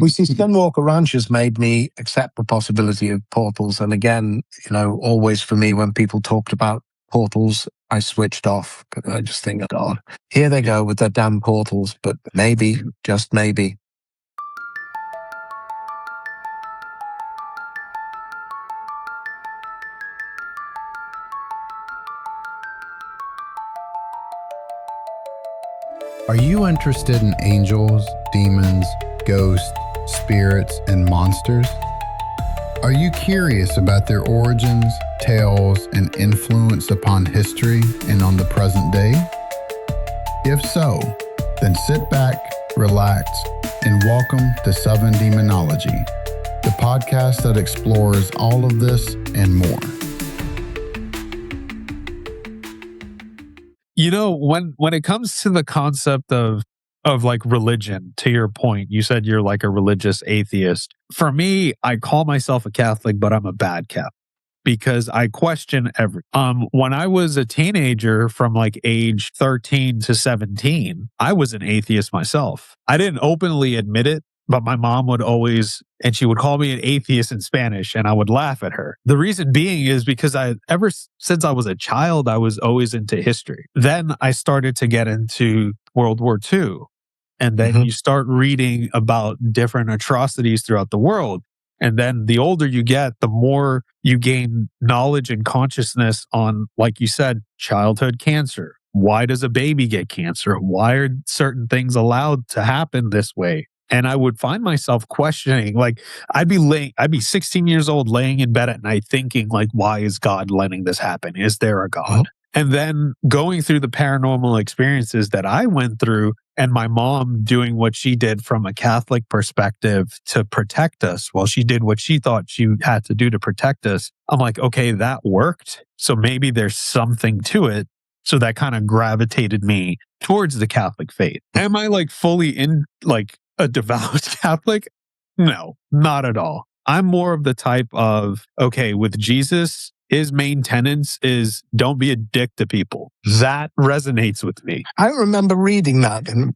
We see Skinwalker Ranch has made me accept the possibility of portals. And again, always for me, when people talked about portals, I switched off. I just think, oh God, here they go with their damn portals. But maybe, just maybe. Are you interested in angels, demons, ghosts, spirits, and monsters? Are you curious about their origins, tales, and influence upon history and on the present day? If so, then sit back, relax, and welcome to Southern Demonology, the podcast that explores all of this and more. When it comes to the concept of like religion, to your point, you said you're like a religious atheist. For me, I call myself a Catholic, but I'm a bad Catholic because I question when I was a teenager from like age 13 to 17, I was an atheist myself. I didn't openly admit it, but my mom would always, and she would call me an atheist in Spanish, and I would laugh at her. The reason being is because ever since I was a child, I was always into history. Then I started to get into World War II. And then you start reading about different atrocities throughout the world. And then the older you get, the more you gain knowledge and consciousness on, like you said, childhood cancer. Why does a baby get cancer? Why are certain things allowed to happen this way? And I would find myself questioning, like I'd be 16 years old laying in bed at night thinking like, why is God letting this happen? Is there a God? And then going through the paranormal experiences that I went through and my mom doing what she did from a Catholic perspective to protect us, while she did what she thought she had to do to protect us. I'm like, okay, that worked. So maybe there's something to it. So that kind of gravitated me towards the Catholic faith. Am I like fully in like a devout Catholic? No, not at all. I'm more of the type of, okay, with Jesus, his main tenets is don't be a dick to people. That resonates with me. I remember reading that. And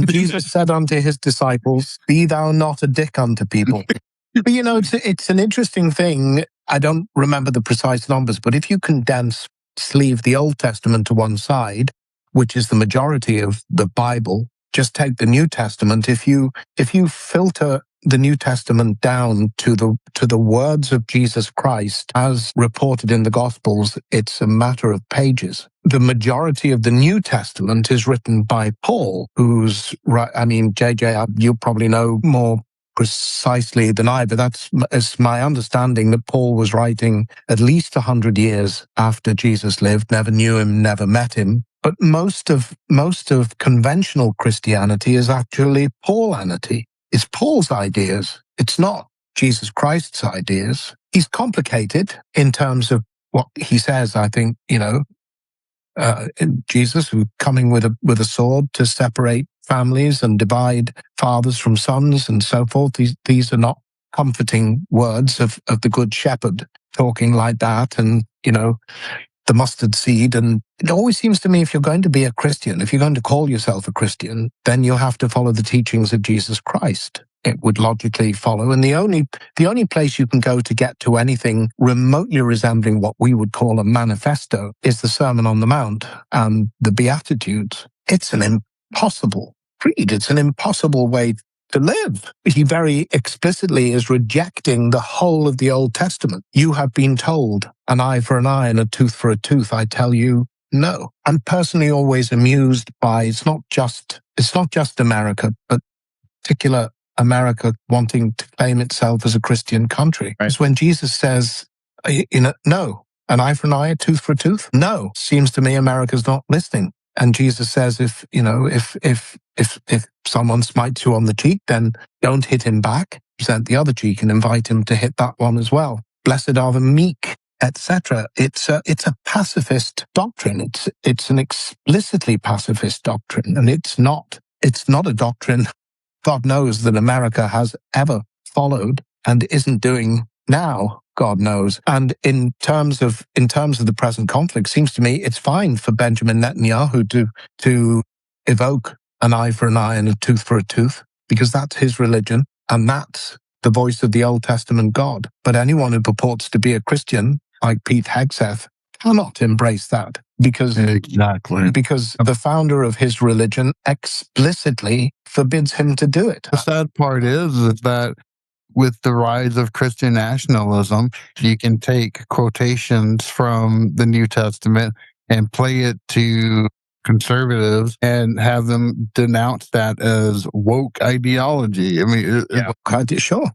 Jesus said unto his disciples, be thou not a dick unto people. But it's an interesting thing. I don't remember the precise numbers, but if you leave the Old Testament to one side, which is the majority of the Bible, just take the New Testament. If you filter the New Testament down to the words of Jesus Christ as reported in the Gospels, it's a matter of pages. The majority of the New Testament is written by Paul, who's right. I mean, JJ, you probably know more precisely than I, but it's my understanding that Paul was writing at least 100 years after Jesus lived, never knew him, never met him. But most of conventional Christianity is actually Paulanity. It's Paul's ideas. It's not Jesus Christ's ideas. He's complicated in terms of what he says. I think, Jesus, who coming with a sword to separate families and divide fathers from sons and so forth. These are not comforting words of the good shepherd talking like that. And, the mustard seed. And it always seems to me, if you're going to be a Christian, if you're going to call yourself a Christian, then you'll have to follow the teachings of Jesus Christ. It would logically follow. And the only place you can go to get to anything remotely resembling what we would call a manifesto is the Sermon on the Mount and the Beatitudes. It's an impossible creed. It's an impossible way to live. He very explicitly is rejecting the whole of the Old Testament. You have been told an eye for an eye and a tooth for a tooth. I tell you, no. I'm personally always amused by, it's not just America, but particular America wanting to claim itself as a Christian country. Right. It's when Jesus says, no, an eye for an eye, a tooth for a tooth. No, seems to me America's not listening. And Jesus says, if someone smites you on the cheek, then don't hit him back. Present the other cheek and invite him to hit that one as well. Blessed are the meek, etc. It's a pacifist doctrine. It's an explicitly pacifist doctrine, and it's not a doctrine God knows that America has ever followed and isn't doing now. God knows. And in terms of the present conflict, seems to me it's fine for Benjamin Netanyahu to evoke an eye for an eye and a tooth for a tooth. because that's his religion and that's the voice of the Old Testament God. But anyone who purports to be a Christian, like Pete Hegseth, cannot embrace that because the founder of his religion explicitly forbids him to do it. The sad part is that with the rise of Christian nationalism, you can take quotations from the New Testament and play it to conservatives and have them denounce that as woke ideology. I mean, Sure.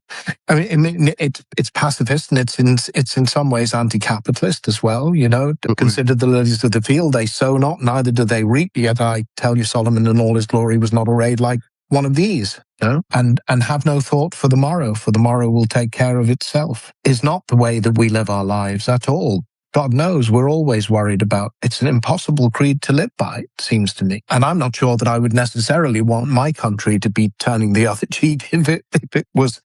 I mean, it's pacifist and it's in some ways anti-capitalist as well. You know, consider the lilies of the field; they sow not, neither do they reap. Yet I tell you, Solomon in all his glory was not arrayed like one of these. You know? And have no thought for the morrow will take care of itself. Is not the way that we live our lives at all. God knows we're always worried about. It's an impossible creed to live by, it seems to me. And I'm not sure that I would necessarily want my country to be turning the other cheek if it was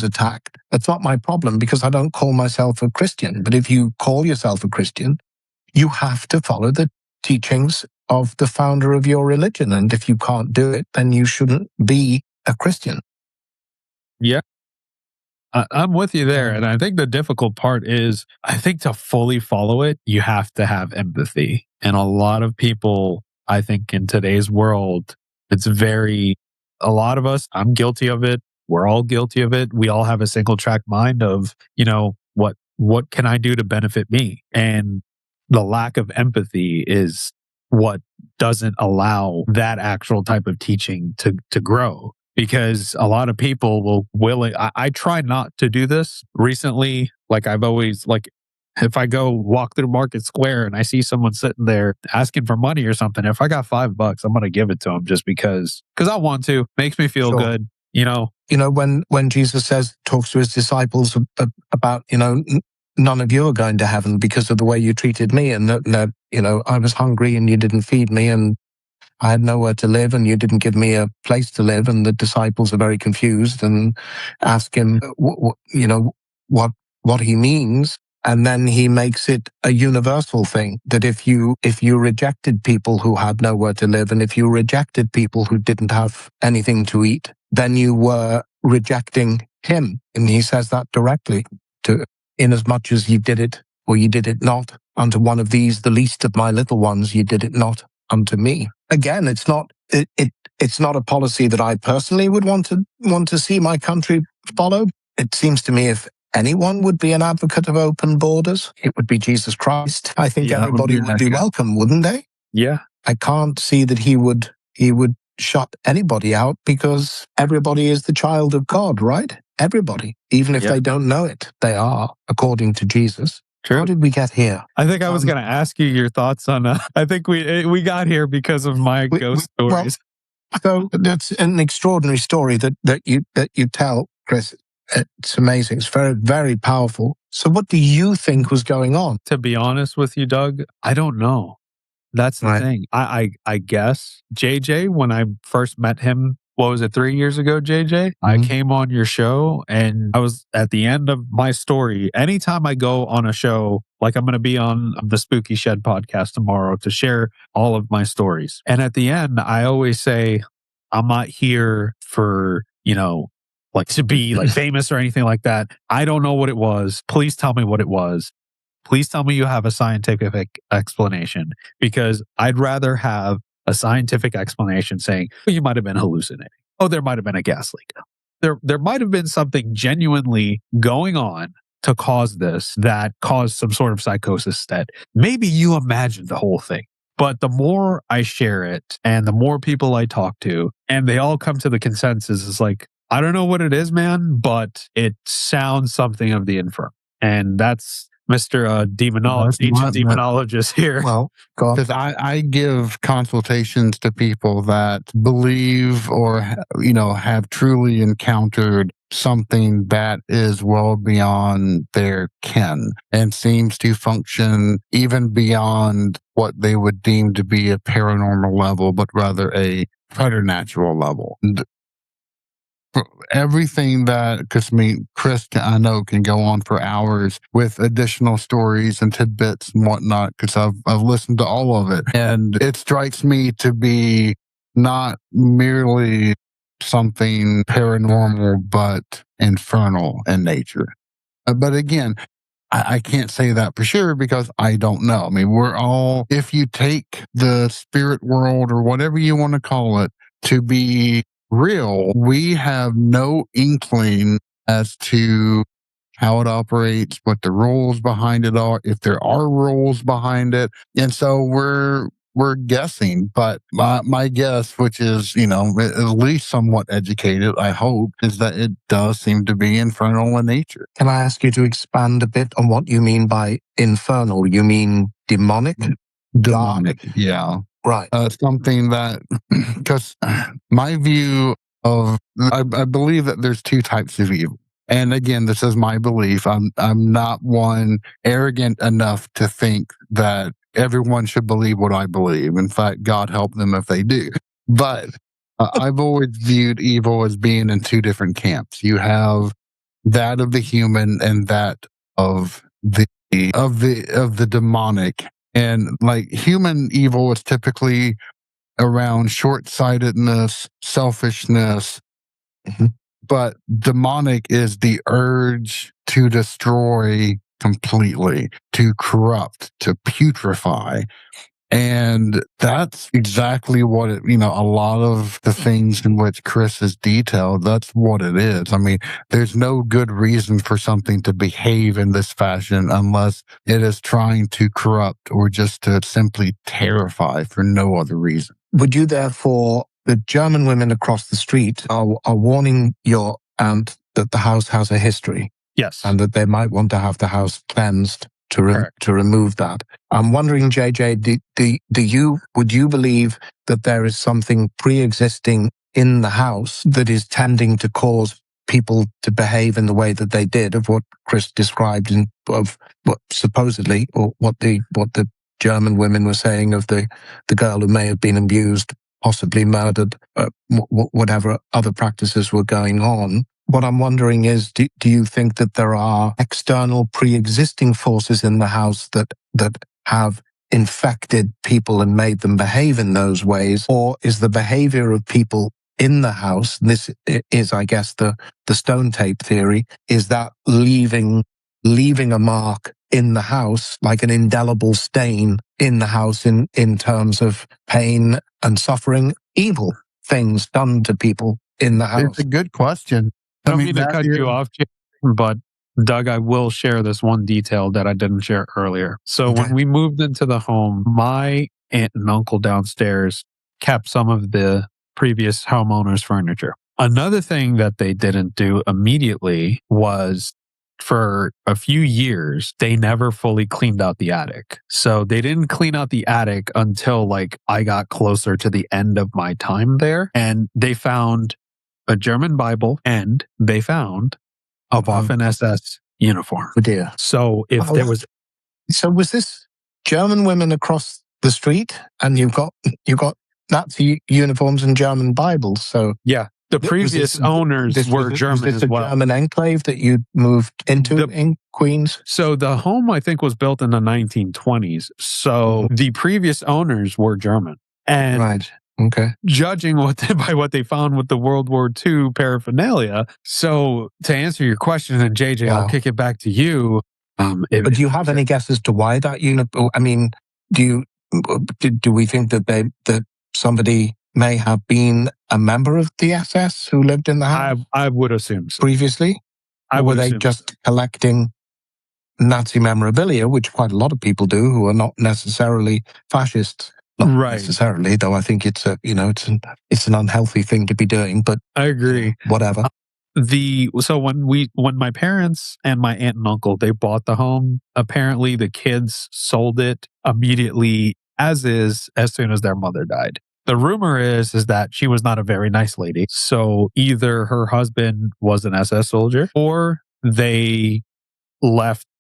attacked. That's not my problem because I don't call myself a Christian. But if you call yourself a Christian, you have to follow the teachings of the founder of your religion. And if you can't do it, then you shouldn't be a Christian. Yeah. I'm with you there. And I think the difficult part is, I think to fully follow it, you have to have empathy. And a lot of people, I think in today's world, a lot of us, I'm guilty of it. We're all guilty of it. We all have a single track mind of, what can I do to benefit me? And the lack of empathy is what doesn't allow that actual type of teaching to grow. Because a lot of people I try not to do this recently. Like I've always, if I go walk through Market Square and I see someone sitting there asking for money or something, if I got $5, I'm going to give it to them just because I want to. Makes me feel good. When Jesus talks to his disciples about, none of you are going to heaven because of the way you treated me. And, I was hungry and you didn't feed me and I had nowhere to live and you didn't give me a place to live. And the disciples are very confused and ask him, what he means. And then he makes it a universal thing that if you rejected people who had nowhere to live and if you rejected people who didn't have anything to eat, then you were rejecting him. And he says that directly inasmuch as you did it or you did it not unto one of these, the least of my little ones, you did it not unto me. Again, it's not a policy that I personally would want to see my country follow. It seems to me if anyone would be an advocate of open borders, it would be Jesus Christ. I think everybody would be welcome, wouldn't they? Yeah. I can't see that he would shut anybody out because everybody is the child of God, right? Everybody, even if they don't know it, they are, according to Jesus. True. How did we get here? I think I was going to ask you your thoughts on. I think we got here because of my ghost stories. So that's an extraordinary story that you tell, Chris. It's amazing. It's very, very powerful. So, what do you think was going on? To be honest with you, Doug, I don't know. That's the thing. I guess JJ, when I first met him, what was it, 3 years ago, JJ? Mm-hmm. I came on your show and I was at the end of my story. Anytime I go on a show, like I'm going to be on the Spooky Shed podcast tomorrow to share all of my stories. And at the end, I always say, I'm not here for, to be famous or anything like that. I don't know what it was. Please tell me what it was. Please tell me you have a scientific explanation, because I'd rather have a scientific explanation saying, you might have been hallucinating. Oh, there might have been a gas leak. There might have been something genuinely going on to cause this, that caused some sort of psychosis that maybe you imagined the whole thing. But the more I share it and the more people I talk to, and they all come to the consensus, is I don't know what it is, man, but it sounds something of the infernal. And that's Mr. Demonology, ancient demonologist here. Well, because I give consultations to people that believe or, have truly encountered something that is well beyond their ken and seems to function even beyond what they would deem to be a paranormal level, but rather a preternatural level. Everything that, because Chris, I know, can go on for hours with additional stories and tidbits and whatnot, because I've listened to all of it. And it strikes me to be not merely something paranormal but infernal in nature. But again, I can't say that for sure because I don't know. I mean, we're all, if you take the spirit world or whatever you want to call it to be real, we have no inkling as to how it operates, what the rules behind it are, if there are rules behind it. And so we're guessing, but my guess, which is, at least somewhat educated, I hope, is that it does seem to be infernal in nature. Can I ask you to expand a bit on what you mean by infernal? You mean demonic? Demonic, yeah. Right. Something that, because my view of, I believe that there's two types of evil. And again, this is my belief. I'm not one arrogant enough to think that everyone should believe what I believe. In fact, God help them if they do. But I've always viewed evil as being in two different camps. You have that of the human and that of the demonic. And like human evil is typically around short-sightedness, selfishness. Mhm. But demonic is the urge to destroy completely, to corrupt, to putrefy. And that's exactly what a lot of the things in which Chris has detailed, that's what it is. I mean, there's no good reason for something to behave in this fashion unless it is trying to corrupt or just to simply terrify for no other reason. Would you therefore, the German women across the street are warning your aunt that the house has a history? Yes. And that they might want to have the house cleansed to remove that. I'm wondering, JJ, would you believe that there is something pre-existing in the house that is tending to cause people to behave in the way that they did, of what Chris described, of what supposedly, or what the German women were saying of the girl who may have been abused, possibly murdered, whatever other practices were going on? What I'm wondering is, do you think that there are external pre-existing forces in the house that have infected people and made them behave in those ways? Or is the behavior of people in the house, and this is, I guess, the stone tape theory, is that leaving a mark in the house, like an indelible stain in the house in terms of pain and suffering, evil things done to people in the house? It's a good question. I don't mean to cut you off, but Doug, I will share this one detail that I didn't share earlier. So when we moved into the home, my aunt and uncle downstairs kept some of the previous homeowner's furniture. Another thing that they didn't do immediately was, for a few years, they never fully cleaned out the attic. So they didn't clean out the attic until I got closer to the end of my time there. And they found a German Bible, and they found a Waffen SS uniform. Oh dear. So if there was... So was this German women across the street, and you've got Nazi uniforms and German Bibles? So yeah, the previous owners were German was this as well. A German enclave that you moved into in Queens? So the home, I think, was built in the 1920s. So the previous owners were German. And right. Okay. Judging by what they found with the World War II paraphernalia. So to answer your question, and JJ, I'll kick it back to you. But do you have any guess as to why that unit? I mean, do we think that somebody may have been a member of the SS who lived in the house? I would assume so. Previously, were they just collecting Nazi memorabilia, which quite a lot of people do, who are not necessarily fascists? Not necessarily, though. I think it's it's an unhealthy thing to be doing. But I agree. Whatever. So when my parents and my aunt and uncle, they bought the home, apparently the kids sold it immediately as soon as their mother died. The rumor is that she was not a very nice lady. So either her husband was an SS soldier, or they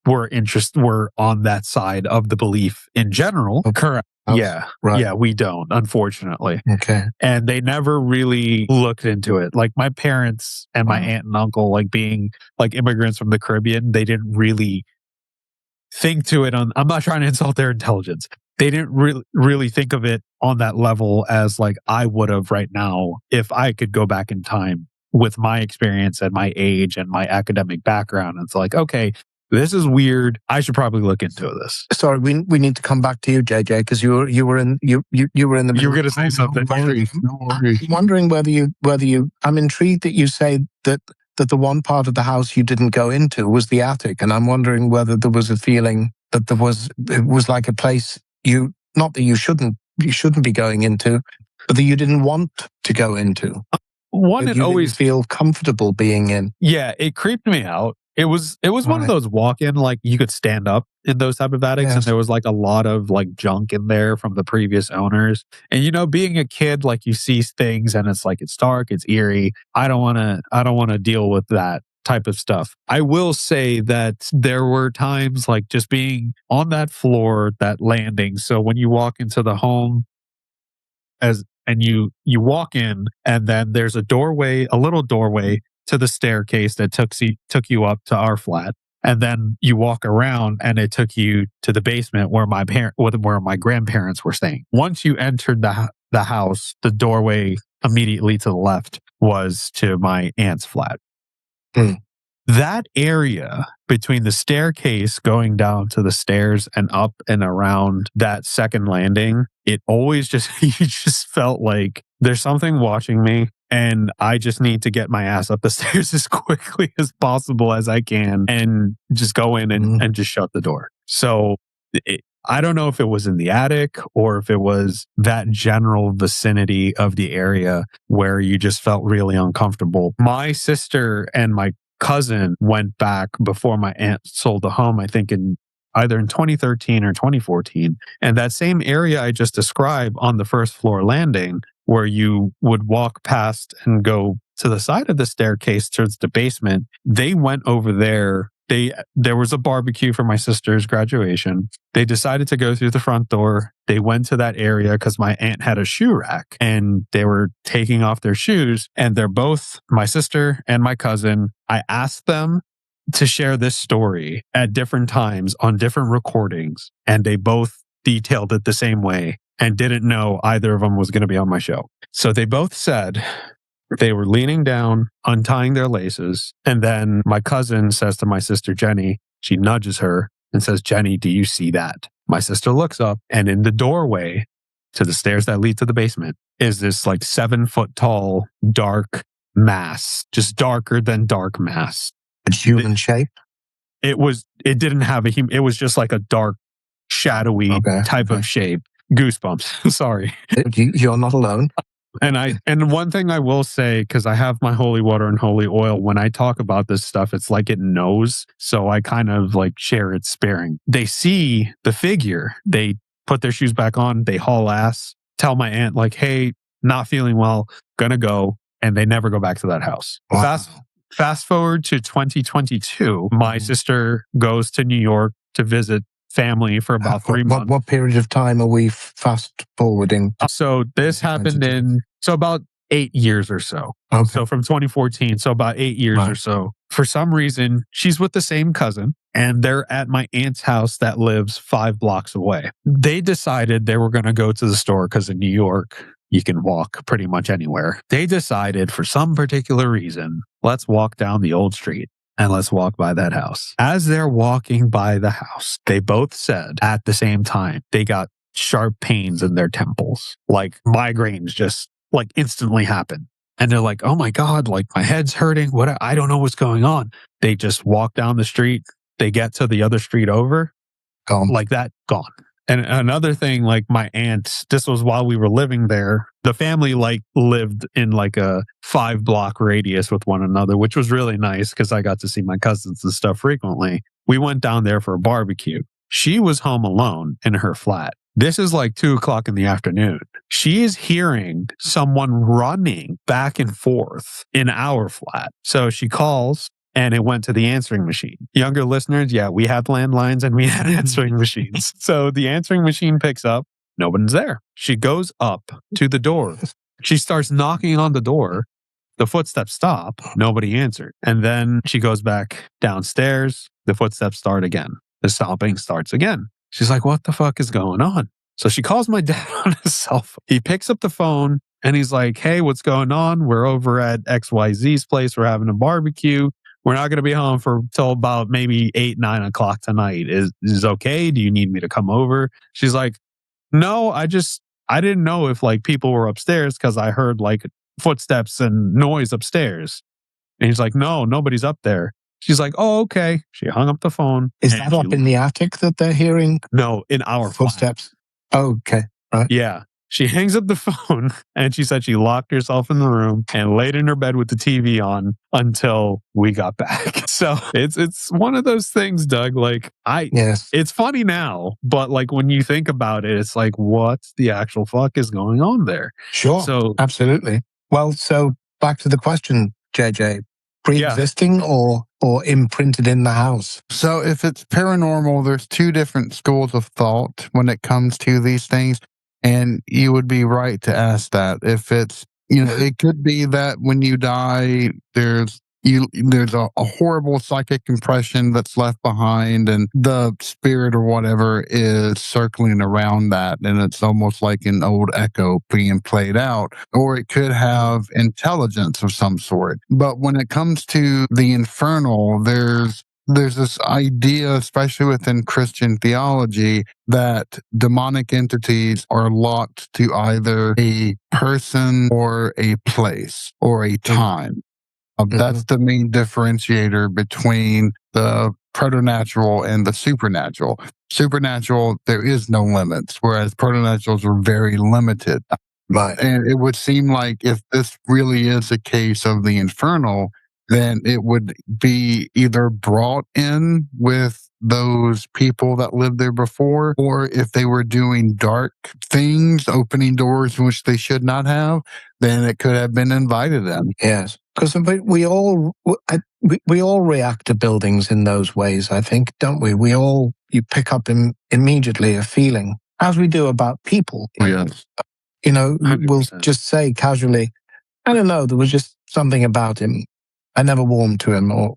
were on that side of the belief in general. Correct. Yeah. Right. Yeah, we don't, unfortunately. Okay. And they never really looked into it. Like my parents and my aunt and uncle, being immigrants from the Caribbean, they didn't really think to it I'm not trying to insult their intelligence. they didn't really think of it on that level as like I would have right now if I could go back in time with my experience and my age and my academic background. It's like, okay, this is weird. I should probably look into this. Sorry, we need to come back to you, JJ, because you were in the You were middle. going to say something. I'm wondering whether you. I'm intrigued that you say that the one part of the house you didn't go into was the attic, and I'm wondering whether there was a feeling that it was like a place not that you shouldn't be going into, but that you didn't want to go into. One, it always didn't feel comfortable being in. Yeah, it creeped me out. It was one of those walk-in, like you could stand up in those type of attics, and there was like a lot of like junk in there from the previous owners. And being a kid, like you see things and it's like it's dark, it's eerie. I don't want to deal with that type of stuff. I will say that there were times like just being on that floor, that landing. So when you walk into the home and you walk in, and then there's a little doorway to the staircase that took you up to our flat. And then you walk around and it took you to the basement where my grandparents were staying. Once you entered the house, the doorway immediately to the left was to my aunt's flat. That area between the staircase going down to the stairs and up and around that second landing, it always you just felt like there's something watching me and I just need to get my ass up the stairs as quickly as possible as I can and just go in and just shut the door. So I don't know if it was in the attic or if it was that general vicinity of the area where you just felt really uncomfortable. My sister and my cousin went back before my aunt sold the home, I think either in 2013 or 2014. And that same area I just described on the first floor landing, where you would walk past and go to the side of the staircase towards the basement, they went over there. There was a barbecue for my sister's graduation. They decided to go through the front door. They went to that area because my aunt had a shoe rack and they were taking off their shoes. And they're both, my sister and my cousin, I asked them to share this story at different times on different recordings. And they both detailed it the same way and didn't know either of them was going to be on my show. So they both said they were leaning down, untying their laces. And then my cousin says to my sister, Jenny, she nudges her and says, Jenny, do you see that? My sister looks up, and in the doorway to the stairs that lead to the basement is this like 7-foot tall, dark mass, just darker than dark mass. A human shape? It didn't have it was just like a dark, shadowy type of shape. Goosebumps. Sorry. You're not alone. And one thing I will say, because I have my holy water and holy oil, when I talk about this stuff, it's like it knows. So I kind of like share it sparing. They see the figure. They put their shoes back on. They haul ass. Tell my aunt like, hey, not feeling well, gonna go. And they never go back to that house. Wow. Fast forward to 2022. My sister goes to New York to visit family for about 3 months. What period of time are we fast forwarding? So this happened about 8 years or so. Okay. So from 2014, so about 8 years or so. For some reason, she's with the same cousin and they're at my aunt's house that lives 5 blocks away. They decided they were going to go to the store because in New York, you can walk pretty much anywhere. They decided for some particular reason, let's walk down the old street. And let's walk by that house. As they're walking by the house, they both said at the same time, they got sharp pains in their temples. Like migraines just like instantly happen. And they're like, oh my God, like my head's hurting. I don't know what's going on. They just walk down the street. They get to the other street over. Gone. Like that, gone. And another thing, like my aunt, this was while we were living there. The family like lived in like a 5-block radius with one another, which was really nice because I got to see my cousins and stuff frequently. We went down there for a barbecue. She was home alone in her flat. This is like 2:00 in the afternoon. She is hearing someone running back and forth in our flat. So she calls. And it went to the answering machine. Younger listeners, yeah, we had landlines and we had answering machines. So the answering machine picks up. No one's there. She goes up to the door. She starts knocking on the door. The footsteps stop. Nobody answered. And then she goes back downstairs. The footsteps start again. The stomping starts again. She's like, what the fuck is going on? So she calls my dad on his cell phone. He picks up the phone and he's like, hey, what's going on? We're over at XYZ's place. We're having a barbecue. We're not going to be home for till about maybe 8, 9 o'clock tonight. Is okay? Do you need me to come over? She's like, no, I didn't know if like people were upstairs because I heard like footsteps and noise upstairs. And he's like, no, nobody's up there. She's like, oh, okay. She hung up the phone. Is that up in the attic that they're hearing? No, in our footsteps. Oh, okay. Right. Yeah. She hangs up the phone and she said she locked herself in the room and laid in her bed with the TV on until we got back. So it's one of those things, Doug. Like yes, it's funny now, but like when you think about it, it's like, what the actual fuck is going on there? Sure. So absolutely. Well, so back to the question, JJ, pre-existing or imprinted in the house? So if it's paranormal, there's two different schools of thought when it comes to these things. And you would be right to ask that. If it's, it could be that when you die, there's a horrible psychic impression that's left behind and the spirit or whatever is circling around that. And it's almost like an old echo being played out, or it could have intelligence of some sort. But when it comes to the infernal, there's this idea, especially within Christian theology, that demonic entities are locked to either a person or a place or a time. That's the main differentiator between the preternatural and the supernatural. Supernatural, there is no limits, whereas preternaturals are very limited. Right. And it would seem like if this really is a case of the infernal, then it would be either brought in with those people that lived there before, or if they were doing dark things, opening doors which they should not have, then it could have been invited in. Yes, because we all react to buildings in those ways, I think, don't we? You pick up immediately a feeling, as we do about people. Yes. 100%. We'll just say casually, I don't know, there was just something about him. I never warmed to him, or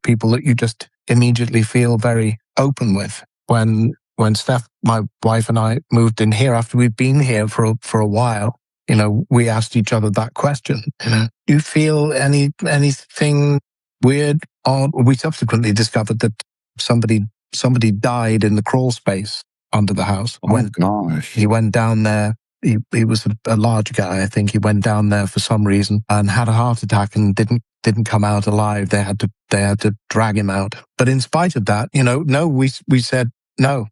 people that you just immediately feel very open with. When Steph, my wife, and I moved in here after we'd been here for a while, we asked each other that question. Do you feel anything weird? We subsequently discovered that somebody died in the crawl space under the house. Oh gosh! He went down there. He was a large guy, I think. He went down there for some reason and had a heart attack and didn't come out alive. They had to drag him out. But in spite of that, no, we said no.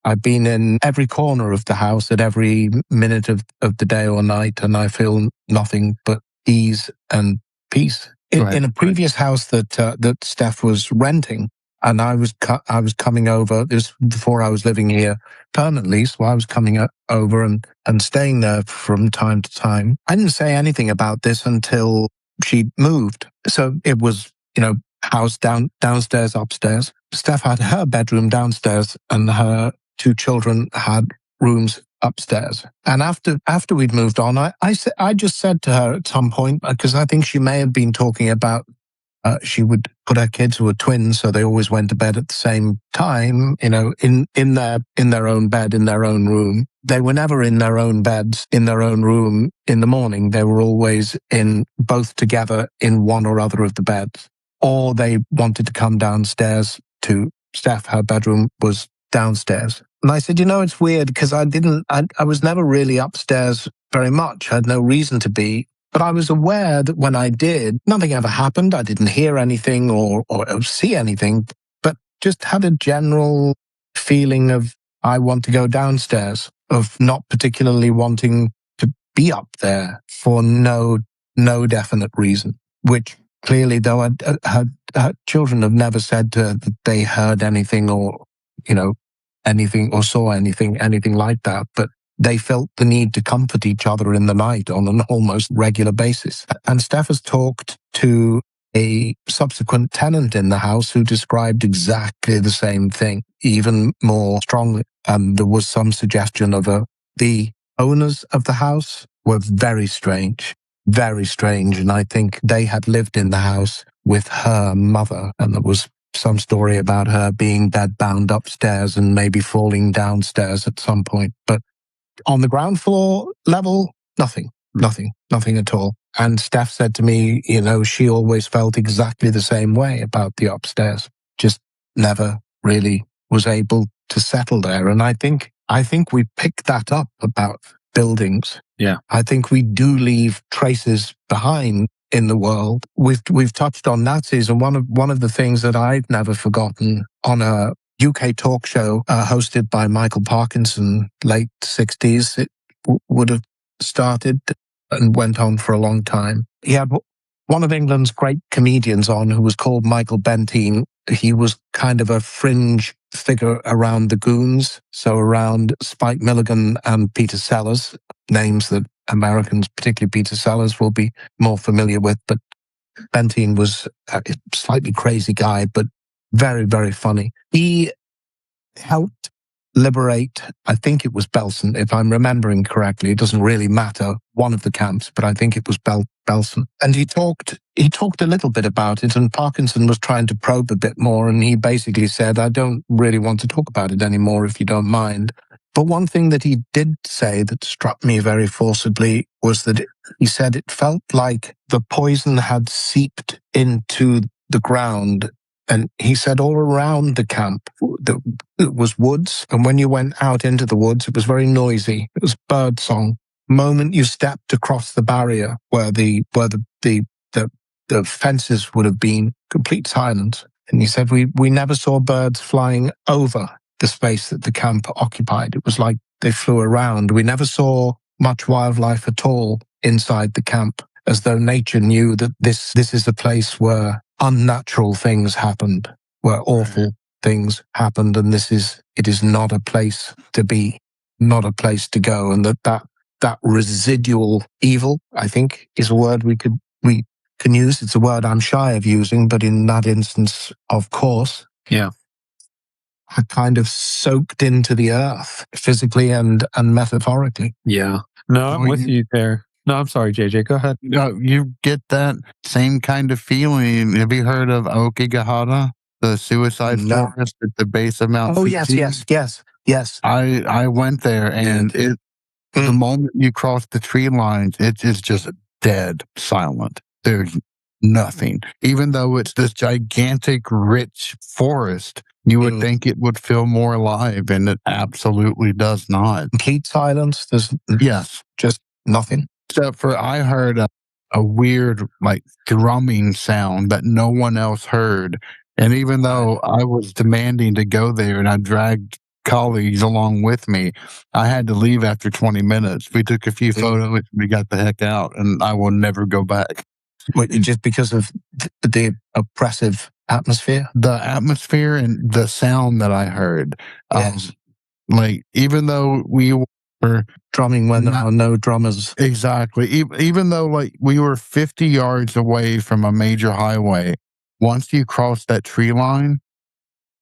I've been in every corner of the house at every minute of the day or night, and I feel nothing but ease and peace. In a previous house that Steph was renting, and I was coming over. This was before I was living here permanently, so I was coming over and staying there from time to time. I didn't say anything about this until she moved. So it was, house downstairs, upstairs. Steph had her bedroom downstairs, and her 2 children had rooms upstairs. And after we'd moved on, I just said to her at some point, because I think she may have been talking about she would put her kids, who were twins, so they always went to bed at the same time, in their own bed, in their own room. They were never in their own beds, in their own room in the morning. They were always both together in one or other of the beds. Or they wanted to come downstairs to Steph. Her bedroom was downstairs. And I said, it's weird because I was never really upstairs very much. I had no reason to be. But I was aware that when I did, nothing ever happened. I didn't hear anything or see anything, but just had a general feeling of, I want to go downstairs, of not particularly wanting to be up there for no definite reason, which clearly, though, her children have never said that they heard anything or, anything or saw anything like that. But they felt the need to comfort each other in the night on an almost regular basis. And Steph has talked to a subsequent tenant in the house who described exactly the same thing, even more strongly. And there was some suggestion of the owners of the house were very strange. And I think they had lived in the house with her mother, and there was some story about her being bed-bound upstairs and maybe falling downstairs at some point. But on the ground floor level, nothing at all. And Steph said to me, she always felt exactly the same way about the upstairs, just never really was able to settle there. And I think we picked that up about buildings. Yeah. I think we do leave traces behind in the world. We've touched on Nazis, and one of the things that I've never forgotten on a UK talk show hosted by Michael Parkinson, late 60s, it would have started and went on for a long time. He had one of England's great comedians on who was called Michael Benteen. He was kind of a fringe figure around the goons, so around Spike Milligan and Peter Sellers, names that Americans, particularly Peter Sellers, will be more familiar with. But Benteen was a slightly crazy guy, but very, very funny. He helped liberate, I think it was Belsen, if I'm remembering correctly. It doesn't really matter, one of the camps, but I think it was Belsen. And he talked a little bit about it, and Parkinson was trying to probe a bit more, and he basically said, I don't really want to talk about it anymore, if you don't mind. But one thing that he did say that struck me very forcibly was that he said it felt like the poison had seeped into the ground. And he said all around the camp, it was woods. And when you went out into the woods, it was very noisy. It was bird song. The moment you stepped across the barrier where the fences would have been, complete silence. And he said, we never saw birds flying over the space that the camp occupied. It was like they flew around. We never saw much wildlife at all inside the camp, as though nature knew that this is a place where unnatural things happened, where awful things happened, and it is not a place to be, not a place to go. And that residual evil, I think, is a word we can use. It's a word I'm shy of using, but in that instance, of course, had kind of soaked into the earth, physically and metaphorically. Yeah. No, I'm with you there. No, I'm sorry, JJ. Go ahead. You get that same kind of feeling. Have you heard of Aokigahara, the suicide forest at the base of Mount Fuji? Yes. I went there, and the moment you cross the tree lines, it is just dead silent. There's nothing. Even though it's this gigantic, rich forest, you would think it would feel more alive, and it absolutely does not. Complete silence. There's just nothing. Except for I heard a weird, like, drumming sound that no one else heard. And even though I was demanding to go there and I dragged colleagues along with me, I had to leave after 20 minutes. We took a few photos, we got the heck out, and I will never go back. Just because of the oppressive atmosphere? The atmosphere and the sound that I heard. Yes. Like, even though we were drumming when there are no drummers. Exactly. Even though, like, we were 50 yards away from a major highway, once you cross that tree line,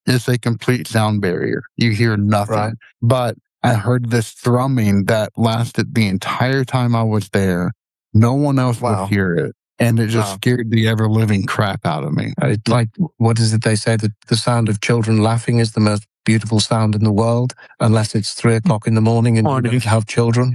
it's a complete sound barrier. You hear nothing. Right. But I heard this thrumming that lasted the entire time I was there. No one else would hear it. And it just scared the ever-living crap out of me. Like, what is it they say? That the sound of children laughing is the most beautiful sound in the world, unless it's 3 o'clock in the morning and you don't have children.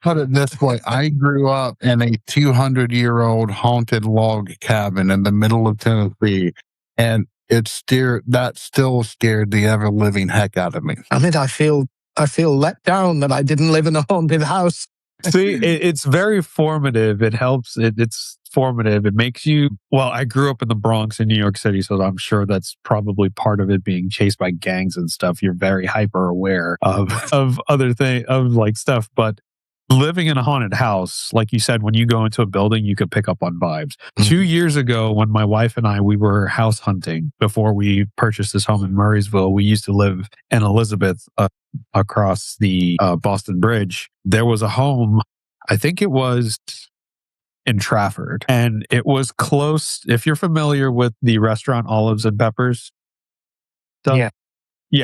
Put it this way, I grew up in a 200-year-old haunted log cabin in the middle of Tennessee, and that still scared the ever-living heck out of me. I mean, I feel let down that I didn't live in a haunted house. See, it's very formative. It helps. It's formative. It makes you, well, I grew up in the Bronx in New York City, so I'm sure that's probably part of it, being chased by gangs and stuff. You're very hyper aware of other things, of like stuff. But living in a haunted house, like you said, when you go into a building, you could pick up on vibes. 2 years ago, when my wife and I, we were house hunting before we purchased this home in Murraysville. We used to live in Elizabeth, across the Boston Bridge. There was a home, I think it was in Trafford, and it was close. If you're familiar with the restaurant Olives and Peppers, yeah,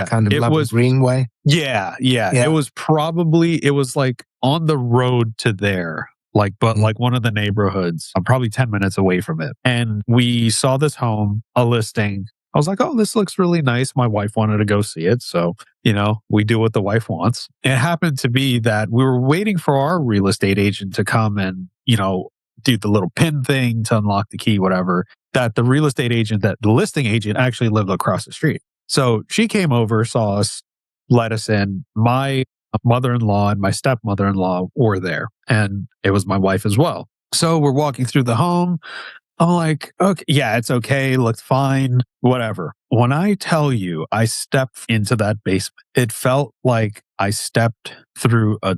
kind of like Greenway. Yeah. It was like on the road to there. but like one of the neighborhoods. I'm probably 10 minutes away from it. And we saw this home, a listing. I was like, oh, this looks really nice. My wife wanted to go see it. So, we do what the wife wants. It happened to be that we were waiting for our real estate agent to come and, do the little pin thing to unlock the key, whatever, that the real estate agent, that the listing agent actually lived across the street. So she came over, saw us, let us in. My mother-in-law and my stepmother-in-law were there, and it was my wife as well. So we're walking through the home. I'm like, okay, yeah, it's okay. Looks fine, whatever. When I tell you I stepped into that basement, it felt like I stepped through a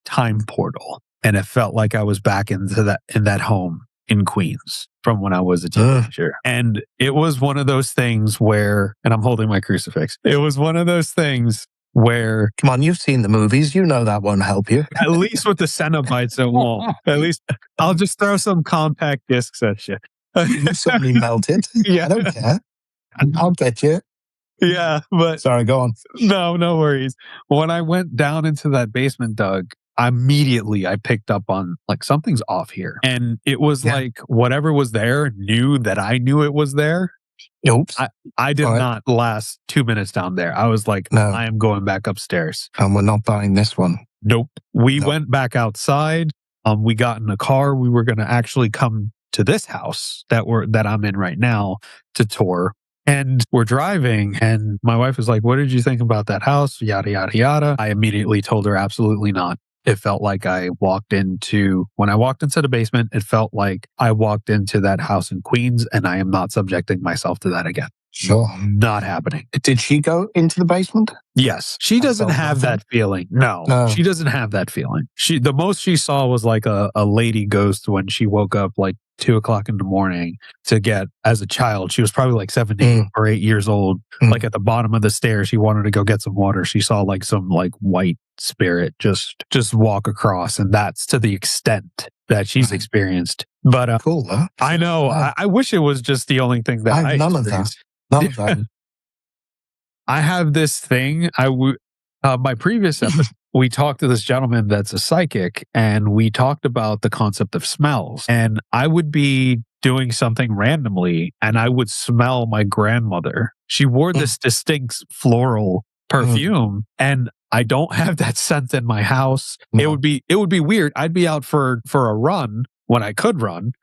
time portal, and it felt like I was back in that home in Queens from when I was a teenager. And it was one of those things where, and I'm holding my crucifix. It was one of those things where, come on, you've seen the movies. You know that won't help you. At least with the Cenobites, it won't. At least I'll just throw some compact discs at you. Suddenly melted. Yeah. I don't care. I'll get you. Yeah, but sorry, go on. No worries. When I went down into that basement, Doug, immediately I picked up on like something's off here. And it was like whatever was there knew that I knew it was there. Oops. I did not last 2 minutes down there. I was like, no. I am going back upstairs. And we're not buying this one. Nope. We went back outside. We got in a car. We were going to actually come to this house that I'm in right now to tour. And we're driving, and my wife was like, what did you think about that house? Yada, yada, yada. I immediately told her absolutely not. It felt like when I walked into the basement, it felt like I walked into that house in Queens, and I am not subjecting myself to that again. Sure. Not happening. Did she go into the basement? Yes. She doesn't have that feeling. No, she doesn't have that feeling. The most she saw was like a lady ghost when she woke up like 2:00 in the morning to get, as a child, she was probably like 7 or 8 years old. Like at the bottom of the stairs, she wanted to go get some water. She saw like some like white spirit just walk across. And that's to the extent that she's experienced. But cool, huh? I know. I wish it was just the only thing that I have none of that. None of that. I have this thing. My previous episode, we talked to this gentleman that's a psychic, and we talked about the concept of smells. And I would be doing something randomly, and I would smell my grandmother. She wore this distinct floral perfume, and I don't have that scent in my house. No. It would be weird. I'd be out for a run when I could run,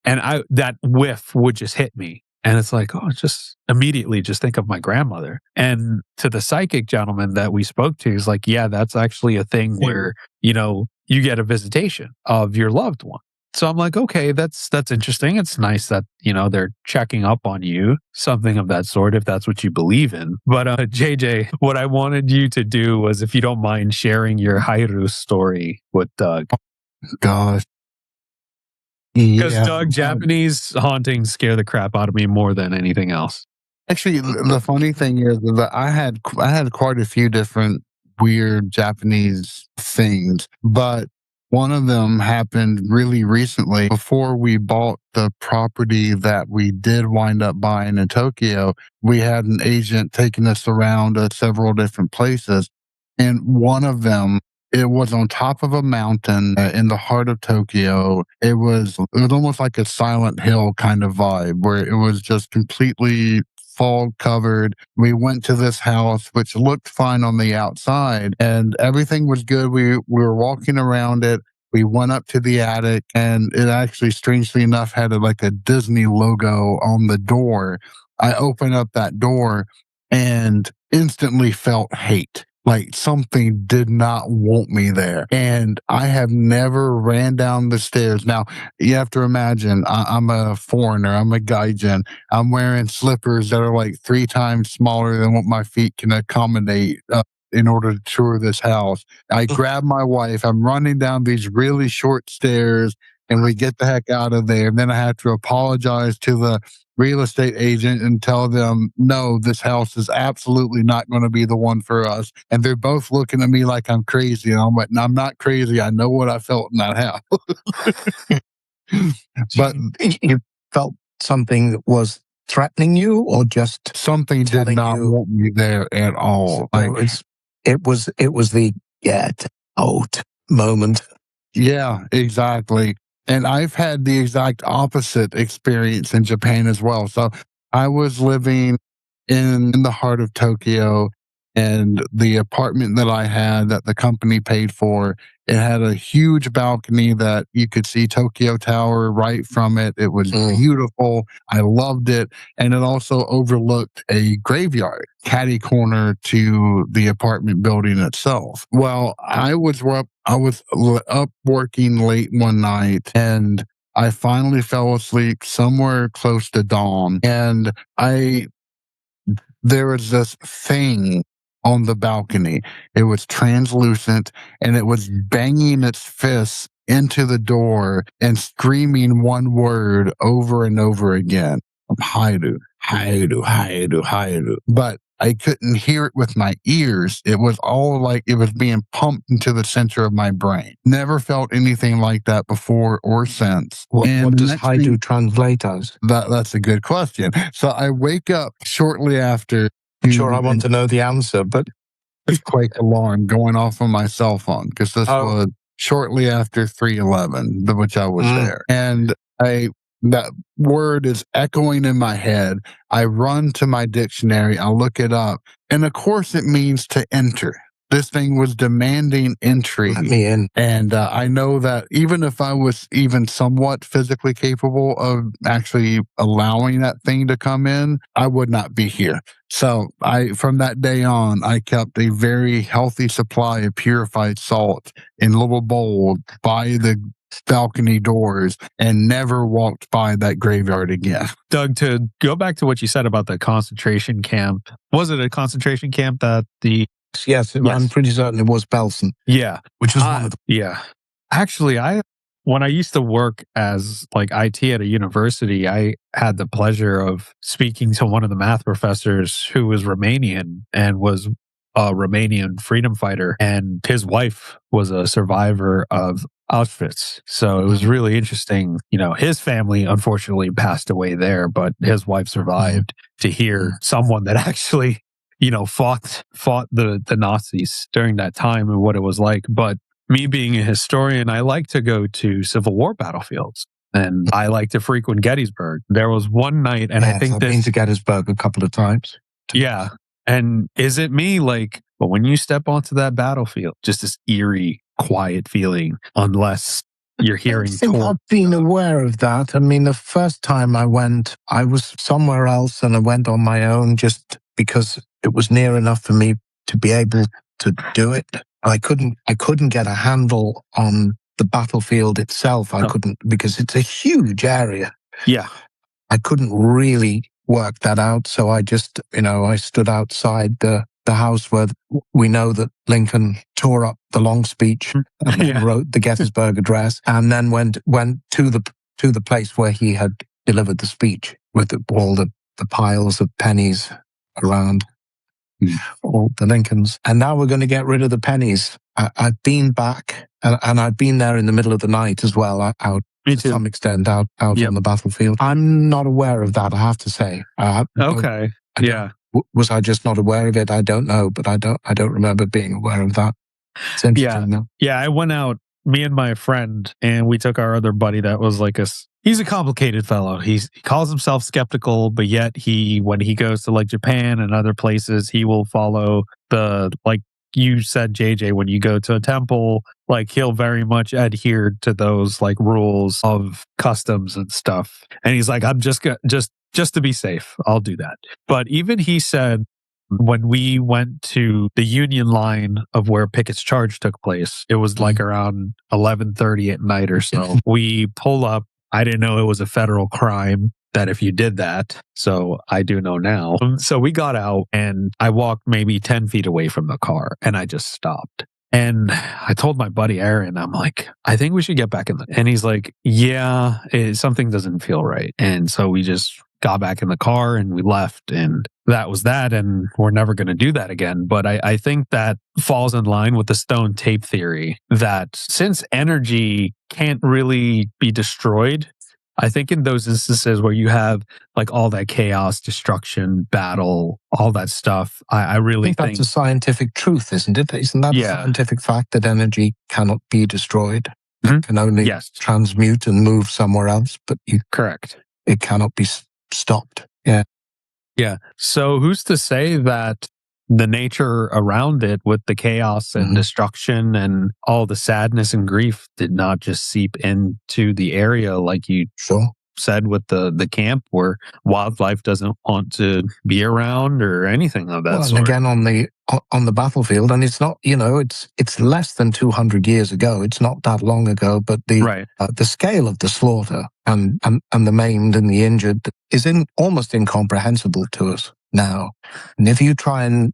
and that whiff would just hit me. And it's like, just immediately just think of my grandmother. And to the psychic gentleman that we spoke to, he's like, yeah, that's actually a thing where, you get a visitation of your loved one. So I'm like, okay, that's interesting. It's nice that, they're checking up on you, something of that sort, if that's what you believe in. But JJ, what I wanted you to do was, if you don't mind sharing your Hairu story with Doug. Gosh. Because Doug, Japanese hauntings scare the crap out of me more than anything else. Actually, the funny thing is that I had quite a few different weird Japanese things, but one of them happened really recently. Before we bought the property that we did wind up buying in Tokyo, we had an agent taking us around several different places, and one of them, it was on top of a mountain in the heart of Tokyo. It was almost like a Silent Hill kind of vibe, where it was just completely fog covered. We went to this house, which looked fine on the outside, and everything was good. We were walking around it. We went up to the attic, and it actually, strangely enough, had like a Disney logo on the door. I opened up that door and instantly felt hate. Like something did not want me there. And I have never ran down the stairs. Now, you have to imagine, I'm a foreigner. I'm a gaijin. I'm wearing slippers that are like 3 times smaller than what my feet can accommodate in order to tour this house. I grab my wife. I'm running down these really short stairs, and we get the heck out of there. And then I have to apologize to the real estate agent and tell them, no, this house is absolutely not going to be the one for us. And they're both looking at me like I'm crazy. And I'm like, no, I'm not crazy. I know what I felt in that house. But you felt something that was threatening you, or just something did not want me there at all? Like, it was the get out moment. Yeah, exactly. And I've had the exact opposite experience in Japan as well. So I was living in the heart of Tokyo, and the apartment that I had that the company paid for, it had a huge balcony that you could see Tokyo Tower right from it. It was beautiful. I loved it. And it also overlooked a graveyard, catty corner to the apartment building itself. Well, I was up working late one night, and I finally fell asleep somewhere close to dawn. And I there was this thing on the balcony. It was translucent, and it was banging its fists into the door and screaming one word over and over again. Haidu, Haidu, Haidu, Haidu. But I couldn't hear it with my ears. It was all like it was being pumped into the center of my brain. Never felt anything like that before or since. What does Haidu translate as? That's a good question. So I wake up shortly after. I'm sure I want to know the answer, but Quake alarm going off on my cell phone, because this was shortly after 3:11, which I was there. And that word is echoing in my head. I run to my dictionary, I look it up, and of course it means to enter. This thing was demanding entry. let me in. And I know that even if I was even somewhat physically capable of actually allowing that thing to come in, I would not be here. So from that day on, I kept a very healthy supply of purified salt in little bowls by the balcony doors, and never walked by that graveyard again. Doug, to go back to what you said about the concentration camp, was it a concentration camp that Yes, I'm pretty certain it was Belsen. Yeah. Which was one of the... Yeah. Actually, when I used to work as like IT at a university, I had the pleasure of speaking to one of the math professors who was Romanian and was a Romanian freedom fighter. And his wife was a survivor of Auschwitz. So it was really interesting. You know, his family unfortunately passed away there, but his wife survived. To hear someone that actually, you know, fought the Nazis during that time and what it was like. But me being a historian, I like to go to Civil War battlefields, and I like to frequent Gettysburg. There was one night, and I think I've been to Gettysburg a couple of times. Yeah. And is it me, like, but when you step onto that battlefield, just this eerie, quiet feeling, unless you're hearing. I think I've been aware of that. I mean, the first time I went, I was somewhere else, and I went on my own just because it was near enough for me to be able to do it. I couldn't get a handle on the battlefield itself. I couldn't, because it's a huge area. Yeah. I couldn't really work that out. So I just, I stood outside the house where we know that Lincoln tore up the long speech and then wrote the Gettysburg Address, and then went to the place where he had delivered the speech with all the piles of pennies around. All the Lincolns. And now we're going to get rid of the pennies. I've been back, and I've been there in the middle of the night as well, out to some extent, out on the battlefield. I'm not aware of that, I have to say. Okay. Was I just not aware of it? I don't know, but I don't remember being aware of that. It's interesting, though. Yeah, I went out, me and my friend, and we took our other buddy that was like he's a complicated fellow. He calls himself skeptical, but yet when he goes to like Japan and other places, he will follow like you said, JJ, when you go to a temple, like he'll very much adhere to those like rules of customs and stuff. And he's like, I'm just to be safe, I'll do that. But even he said, when we went to the Union line of where Pickett's charge took place, it was like around 11:30 at night or so. We pull up. I didn't know it was a federal crime that if you did that. So I do know now. So we got out, and I walked maybe 10 feet away from the car, and I just stopped. And I told my buddy Aaron, I'm like, I think we should get back in and he's like, yeah, something doesn't feel right. And so we just got back in the car and we left, and that was that. And we're never going to do that again. But I think that falls in line with the stone tape theory that since energy can't really be destroyed, I think in those instances where you have like all that chaos, destruction, battle, all that stuff, I really think that's a scientific truth, isn't it? Isn't that a scientific fact that energy cannot be destroyed? It can only Yes. transmute and move somewhere else, but Correct. it cannot be stopped. Yeah. Yeah. So who's to say that the nature around it with the chaos and destruction and all the sadness and grief did not just seep into the area like you Sure. said with the camp where wildlife doesn't want to be around or anything of that Well, sort. and again on the battlefield, and it's not, it's less than 200 years ago. It's not that long ago, but the scale of the slaughter and the maimed and the injured is almost incomprehensible to us now. And if you try and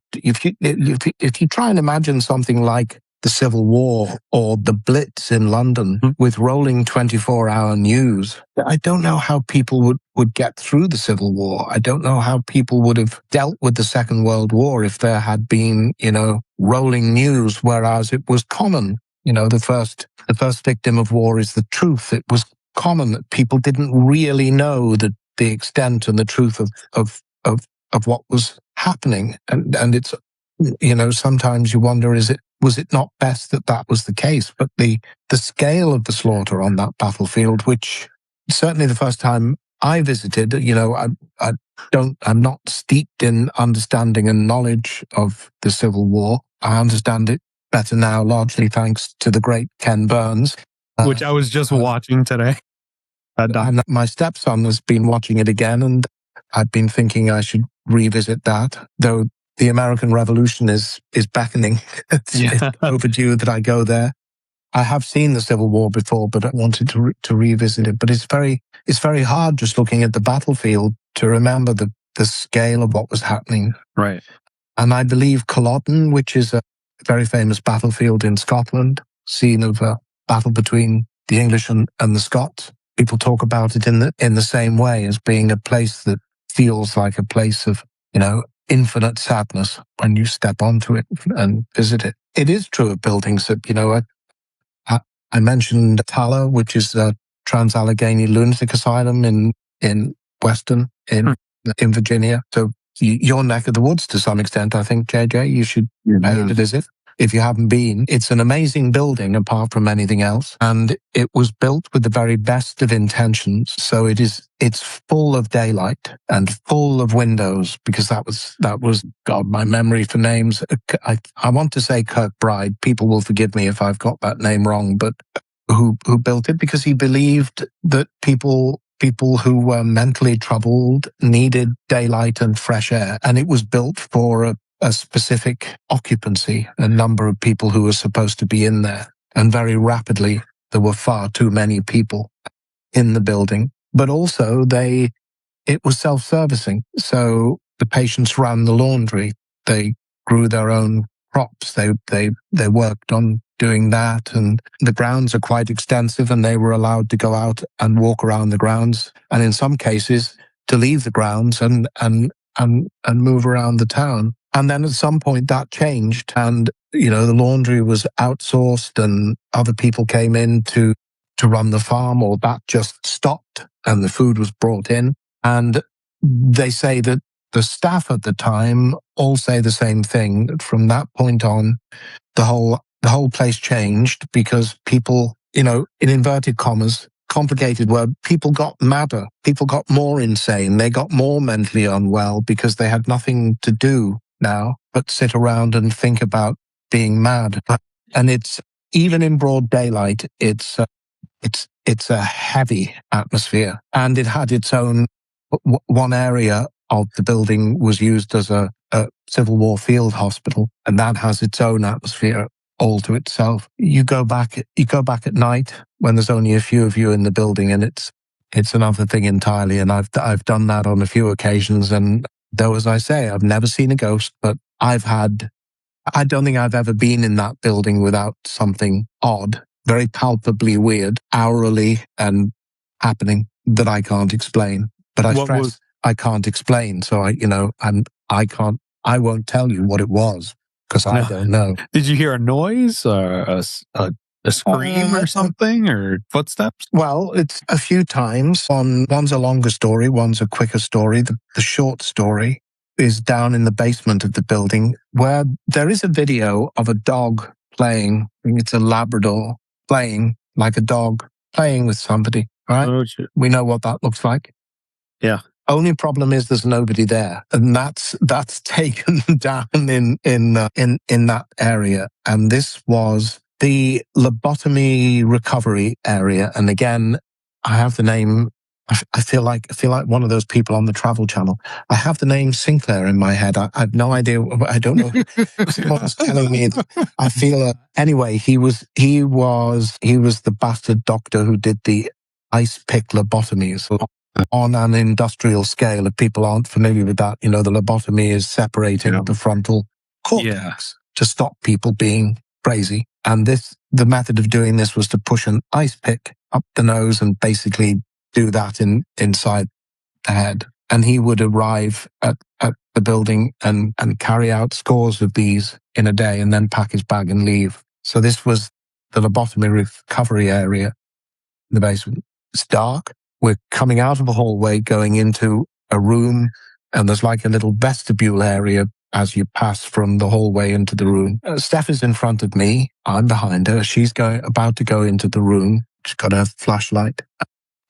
imagine something like the Civil War or the Blitz in London with rolling 24-hour news, I don't know how people would get through the Civil War. I don't know how people would have dealt with the Second World War if there had been, rolling news, whereas it was common. The first victim of war is the truth. It was common that people didn't really know the extent and the truth of what was happening. And it's, sometimes you wonder, was it not best that was the case? But the scale of the slaughter on that battlefield, which certainly the first time I visited, I'm not steeped in understanding and knowledge of the Civil War. I understand it better now, largely thanks to the great Ken Burns. Which I was just watching today. And my stepson has been watching it again, and I've been thinking I should revisit that, though the American Revolution is beckoning. It's overdue that I go there. I have seen the Civil War before, but I wanted to revisit it. But it's very hard just looking at the battlefield to remember the scale of what was happening. Right. And I believe Culloden, which is a very famous battlefield in Scotland, scene of a battle between the English and the Scots. People talk about it in the same way as being a place that feels like a place of, infinite sadness when you step onto it and visit it. It is true of buildings that, I mentioned Tala, which is a Trans-Allegheny Lunatic Asylum in Weston, in Virginia. So your neck of the woods to some extent, I think, JJ, you should pay it a visit. If you haven't been, it's an amazing building apart from anything else. And it was built with the very best of intentions. So it's full of daylight and full of windows, because that was God, my memory for names. I want to say Kirkbride. People will forgive me if I've got that name wrong, but who built it because he believed that people who were mentally troubled needed daylight and fresh air. And it was built for a specific occupancy, a number of people who were supposed to be in there. And very rapidly, there were far too many people in the building. But also, it was self-servicing. So the patients ran the laundry. They grew their own crops. They worked on doing that. And the grounds are quite extensive, and they were allowed to go out and walk around the grounds. And in some cases, to leave the grounds and move around the town. And then at some point that changed, and, the laundry was outsourced and other people came in to run the farm, or that just stopped and the food was brought in. And they say that the staff at the time all say the same thing. That from that point on, the whole place changed because people, in inverted commas, complicated word, people got madder. People got more insane. They got more mentally unwell because they had nothing to do now but sit around and think about being mad. And it's, even in broad daylight, it's a heavy atmosphere. And it had its own, one area of the building was used as a Civil War field hospital, and that has its own atmosphere all to itself. You go back at night when there's only a few of you in the building, and it's another thing entirely. And I've done that on a few occasions. And though, as I say, I've never seen a ghost, but I don't think I've ever been in that building without something odd, very palpably weird, hourly and happening that I can't explain. But I stress I can't explain. So I won't tell you what it was because I don't know. Did you hear a noise or a scream or something, or footsteps? Well, it's a few times. One's a longer story, one's a quicker story. The short story is down in the basement of the building where there is a video of a dog playing. I think it's a Labrador playing like a dog playing with somebody, right? Oh, shit. We know what that looks like. Yeah. Only problem is there's nobody there, and that's taken down in that area. And this was the lobotomy recovery area. And again, I have the name. I feel like one of those people on the Travel Channel. I have the name Sinclair in my head. I have no idea. I don't know. Someone's telling me. I feel anyway. He was the bastard doctor who did the ice pick lobotomies on an industrial scale. If people aren't familiar with that, the lobotomy is separating the frontal cortex to stop people being crazy. And the method of doing this was to push an ice pick up the nose and basically do that inside the head. And he would arrive at the building and carry out scores of these in a day and then pack his bag and leave. So this was the lobotomy recovery area in the basement. It's dark. We're coming out of a hallway, going into a room, and there's like a little vestibule area as you pass from the hallway into the room. Steph is in front of me. I'm behind her. She's about to go into the room. She's got a flashlight.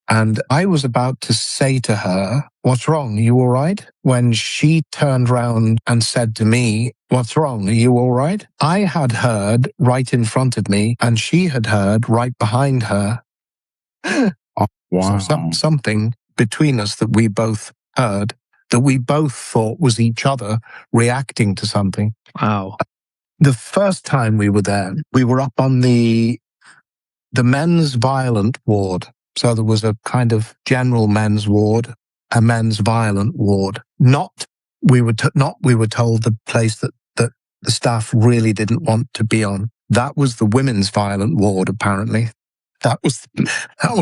And I was about to say to her, "What's wrong? Are you all right?" When she turned round and said to me, "What's wrong? Are you all right?" I had heard right in front of me, and she had heard right behind her. Wow. So something between us that we both heard, that we both thought was each other reacting to something. Wow. The first time we were there, we were up on the men's violent ward. So there was a kind of general men's ward, a men's violent ward. We were told the place that the staff really didn't want to be on. That was the women's violent ward, apparently. That was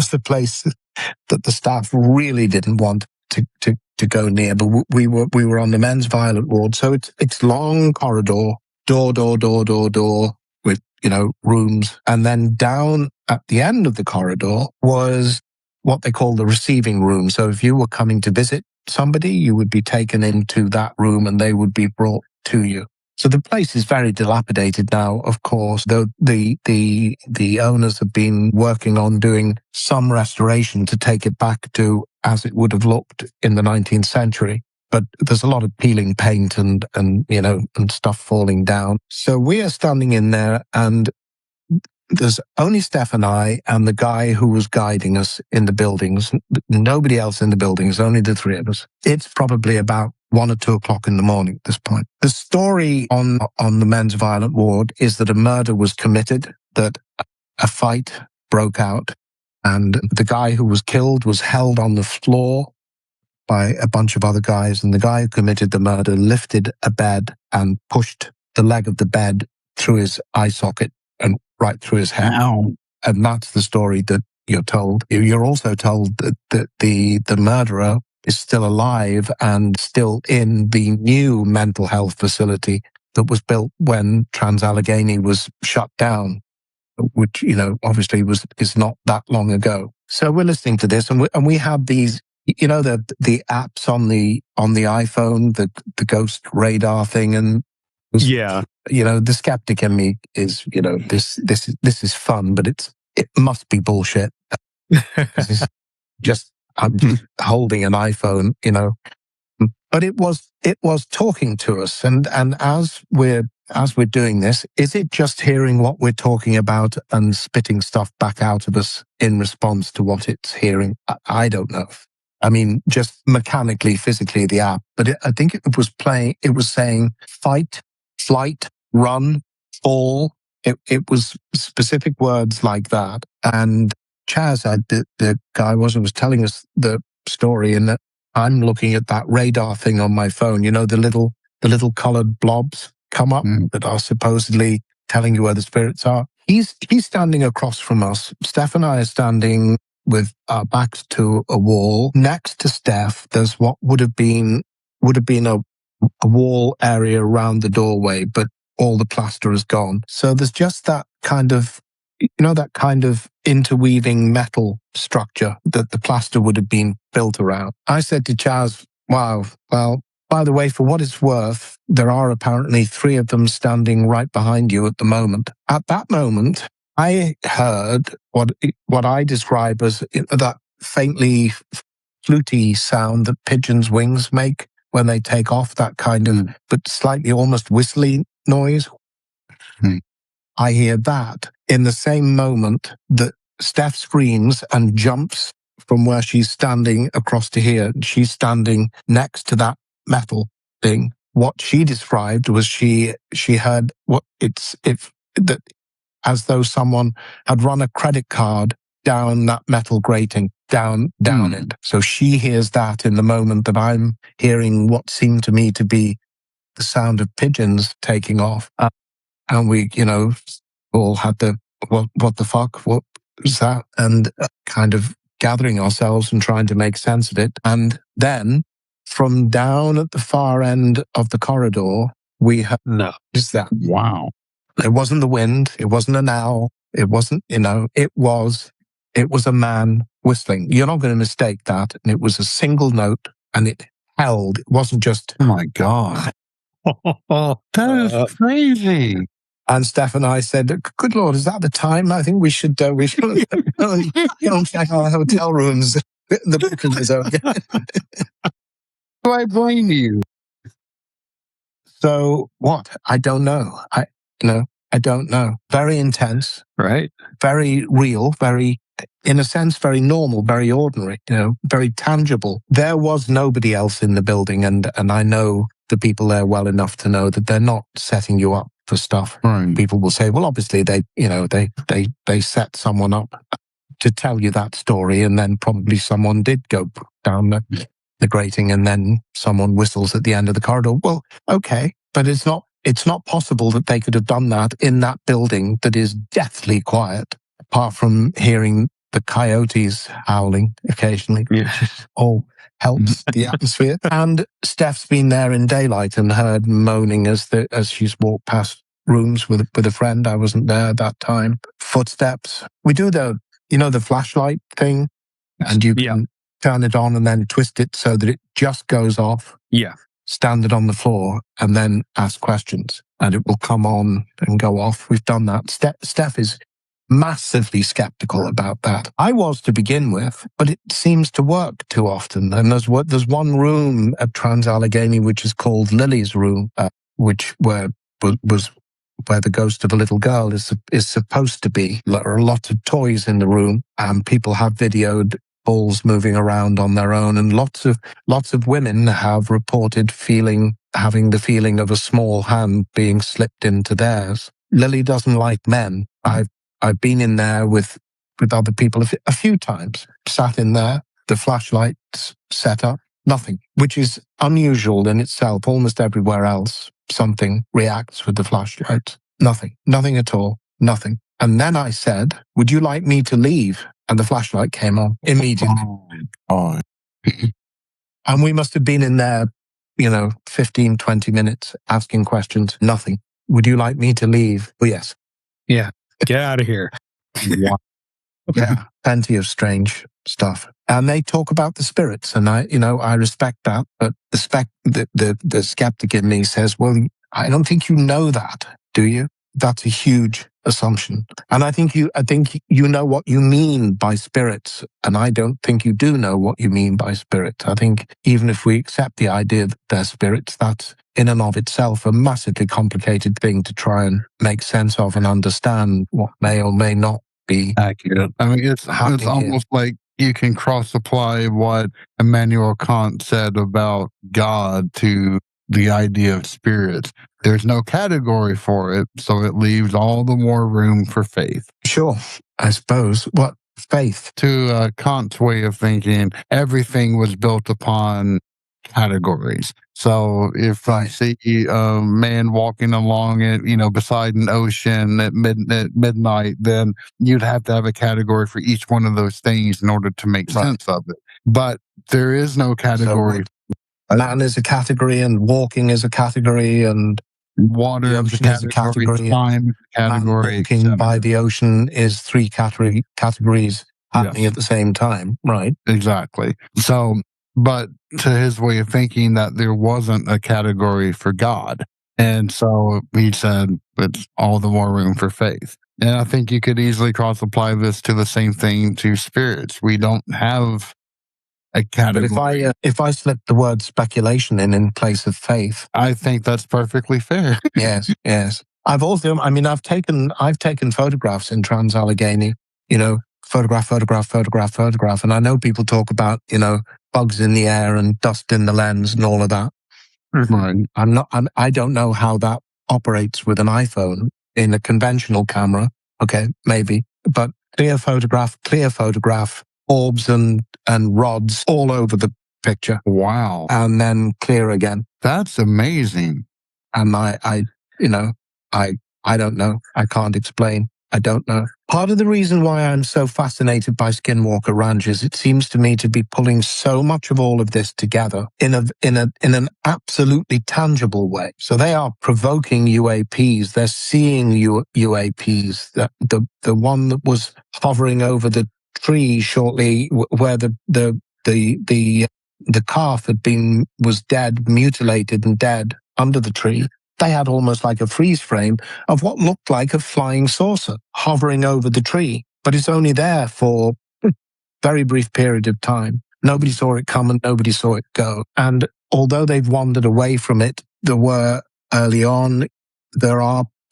the place that the staff really didn't want to go near. But we were on the men's violent ward, so it's long corridor, door with rooms, and then down at the end of the corridor was what they call the receiving room. So if you were coming to visit somebody, you would be taken into that room, and they would be brought to you. So the place is very dilapidated now, of course, though the owners have been working on doing some restoration to take it back to as it would have looked in the 19th century. But there's a lot of peeling paint and stuff falling down. So we are standing in there, and there's only Steph and I and the guy who was guiding us in the buildings. Nobody else in the buildings, only the three of us. It's probably about 1 or 2 o'clock in the morning at this point. The story on the men's violent ward is that a murder was committed, that a fight broke out, and the guy who was killed was held on the floor by a bunch of other guys, and the guy who committed the murder lifted a bed and pushed the leg of the bed through his eye socket and right through his head. Ow. And that's the story that you're told. You're also told that the murderer is still alive and still in the new mental health facility that was built when Trans-Allegheny was shut down, which, obviously is not that long ago. So we're listening to this, and we have these, the apps on the iPhone, the ghost radar thing, and Yeah. the skeptic in me is, this is fun, but it must be bullshit. It's just, I'm just holding an iPhone, but it was talking to us. And as we're doing this, is it just hearing what we're talking about and spitting stuff back out of us in response to what it's hearing? I don't know. I mean, just mechanically, physically, the app, but I think it was saying fight, flight, run, fall. It was specific words like that. And Chaz, the guy was telling us the story, and that I'm looking at that radar thing on my phone. The little colored blobs come up that are supposedly telling you where the spirits are. He's standing across from us. Steph and I are standing with our backs to a wall. Next to Steph, there's what would have been a wall area around the doorway, but all the plaster is gone. So there's just that kind of, that kind of interweaving metal structure that the plaster would have been built around. I said to Chaz, wow, well, by the way, for what it's worth, there are apparently 3 of them standing right behind you at the moment. At that moment, I heard what I describe as that faintly fluty sound that pigeons' wings make when they take off, that kind of, but slightly almost whistling noise. I hear that in the same moment that Steph screams and jumps from where she's standing across to here. She's standing next to that metal thing. What she described was she heard that as though someone had run a credit card down that metal grating, down it. So she hears that in the moment that I'm hearing what seemed to me to be the sound of pigeons taking off. And we, all had the, what the fuck? What was that? And kind of gathering ourselves and trying to make sense of it. And then from down at the far end of the corridor, we heard, just that. Wow. It wasn't the wind. It wasn't an owl. It wasn't, it was a man whistling. You're not going to mistake that. And it was a single note and it held. It wasn't just, oh my God. That is crazy. And Steph and I said, good Lord, is that the time? I think we should check our hotel rooms. The booking is okay. Do I blame you? So what? I don't know. I don't know. Very intense. Right. Very real, very, in a sense, very normal, very ordinary, very tangible. There was nobody else in the building. And I know the people there well enough to know that they're not setting you up for stuff. Right. People will say, well, obviously they set someone up to tell you that story. And then probably someone did go down the grating and then someone whistles at the end of the corridor. Well, okay. But it's not possible that they could have done that in that building that is deathly quiet, apart from hearing the coyotes howling occasionally. All helps the atmosphere. And Steph's been there in daylight and heard moaning as she's walked past rooms with a friend. I wasn't there at that time. Footsteps. We do the flashlight thing, and you can turn it on and then twist it so that it just goes off. Yeah. Stand it on the floor and then ask questions and it will come on and go off. We've done that. Steph is massively skeptical about that. I was to begin with, but it seems to work too often. And there's one room at Trans Allegheny which is called Lily's room, which was where the ghost of a little girl is supposed to be. There are lots of toys in the room and people have videoed balls moving around on their own, and lots of women have reported having the feeling of a small hand being slipped into theirs. Lily doesn't like men. I've been in there with other people a few times, sat in there, the flashlights set up, nothing, which is unusual in itself. Almost everywhere else, something reacts with the flashlight. Nothing at all, nothing. And then I said, would you like me to leave? And the flashlight came on immediately. Oh. And we must have been in there, 15, 20 minutes asking questions. Nothing. Would you like me to leave? Oh, yes. Yeah. Get out of here. Yeah. Plenty of strange stuff. And they talk about the spirits. And I respect that. But the skeptic in me says, well, I don't think you know that, do you? That's a huge assumption. And I think you know what you mean by spirits. And I don't think you do know what you mean by spirits. I think even if we accept the idea that they're spirits, that's in and of itself a massively complicated thing to try and make sense of and understand what may or may not be accurate. I mean, it's almost like you can cross-apply what Immanuel Kant said about God to the idea of spirits. There's no category for it, so it leaves all the more room for faith. Sure, I suppose. What faith? To Kant's way of thinking, everything was built upon categories. So if I see a man walking along it, beside an ocean at midnight, then you'd have to have a category for each one of those things in order to make sense of it. But there is no category. So, land is a category, and walking is a category, and water is a category, time is a category. Walking by the ocean is 3 categories happening at the same time, right? Exactly. So, but to his way of thinking, that there wasn't a category for God. And so he said, it's all the more room for faith. And I think you could easily cross-apply this to the same thing to spirits. We don't have a category. But if I slip the word speculation in place of faith, I think that's perfectly fair. yes. I've taken photographs in Trans-Allegheny, photograph, and I know people talk about, bugs in the air and dust in the lens and all of that. Right. I don't know how that operates with an iPhone in a conventional camera. Okay, maybe, but clear photograph, orbs and rods all over the picture. Wow. And then clear again. That's amazing. And I don't know. I can't explain. I don't know. Part of the reason why I'm so fascinated by Skinwalker Ranch is it seems to me to be pulling so much of all of this together in an absolutely tangible way. So they are provoking UAPs. They're seeing UAPs. The one that was hovering over the tree shortly where the calf was dead, mutilated and dead under the tree. They had almost like a freeze frame of what looked like a flying saucer hovering over the tree, but it's only there for a very brief period of time. Nobody saw it come and nobody saw it go. And although they've wandered away from it, there are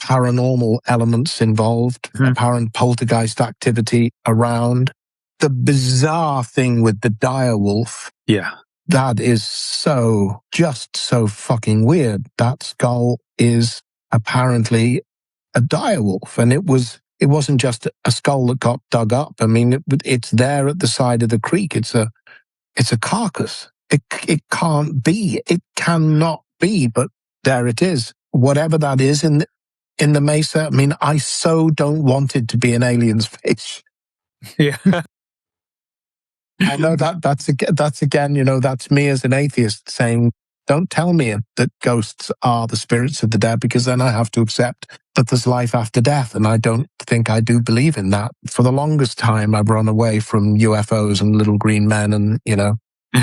paranormal elements involved, apparent poltergeist activity around. The bizarre thing with the direwolf. Yeah. That is just so fucking weird. That skull is apparently a direwolf, and it wasn't just a skull that got dug up. I mean, it's there at the side of the creek. It's a carcass. It can't be. It cannot be. But there it is. Whatever that is in the mesa. I mean, I so don't want it to be an alien's face. Yeah. I know that's again, that's me as an atheist saying, don't tell me that ghosts are the spirits of the dead, because then I have to accept that there's life after death. And I don't think I do believe in that. For the longest time, I've run away from UFOs and little green men and,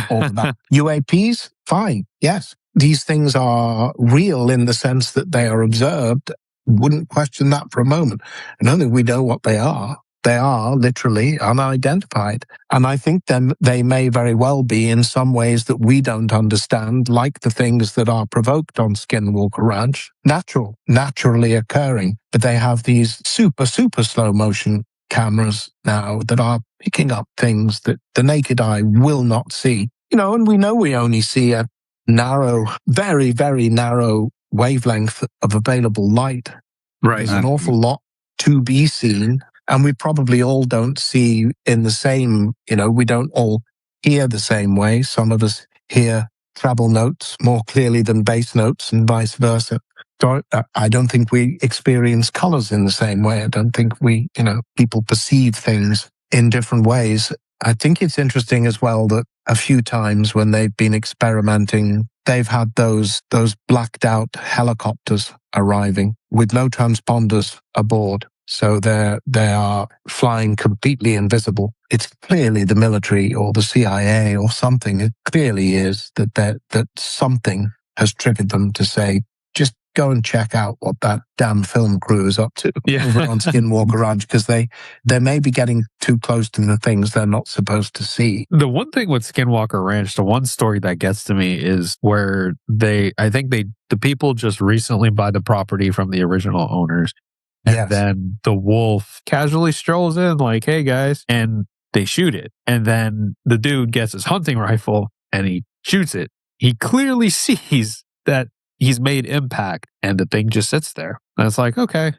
all of that. UAPs, fine. Yes. These things are real in the sense that they are observed. Wouldn't question that for a moment. And only we know what they are. They are literally unidentified. And I think then they may very well be in some ways that we don't understand, like the things that are provoked on Skinwalker Ranch, naturally occurring. But they have these super, super slow motion cameras now that are picking up things that the naked eye will not see. And we know we only see a narrow, very, very narrow wavelength of available light. Right. There's an awful lot to be seen. And we probably all don't see in the same, we don't all hear the same way. Some of us hear treble notes more clearly than bass notes and vice versa. So I don't think we experience colors in the same way. I don't think people perceive things in different ways. I think it's interesting as well that a few times when they've been experimenting, they've had those blacked out helicopters arriving with no transponders aboard. So they are flying completely invisible. It's clearly the military or the CIA or something. It clearly is that something has triggered them to say, just go and check out what that damn film crew is up to over on Skinwalker Ranch, because they may be getting too close to the things they're not supposed to see. The one thing with Skinwalker Ranch, the one story that gets to me is where the people just recently buy the property from the original owners. And then the wolf casually strolls in like, hey guys, and they shoot it. And then the dude gets his hunting rifle and he shoots it. He clearly sees that he's made impact and the thing just sits there. And it's like, okay,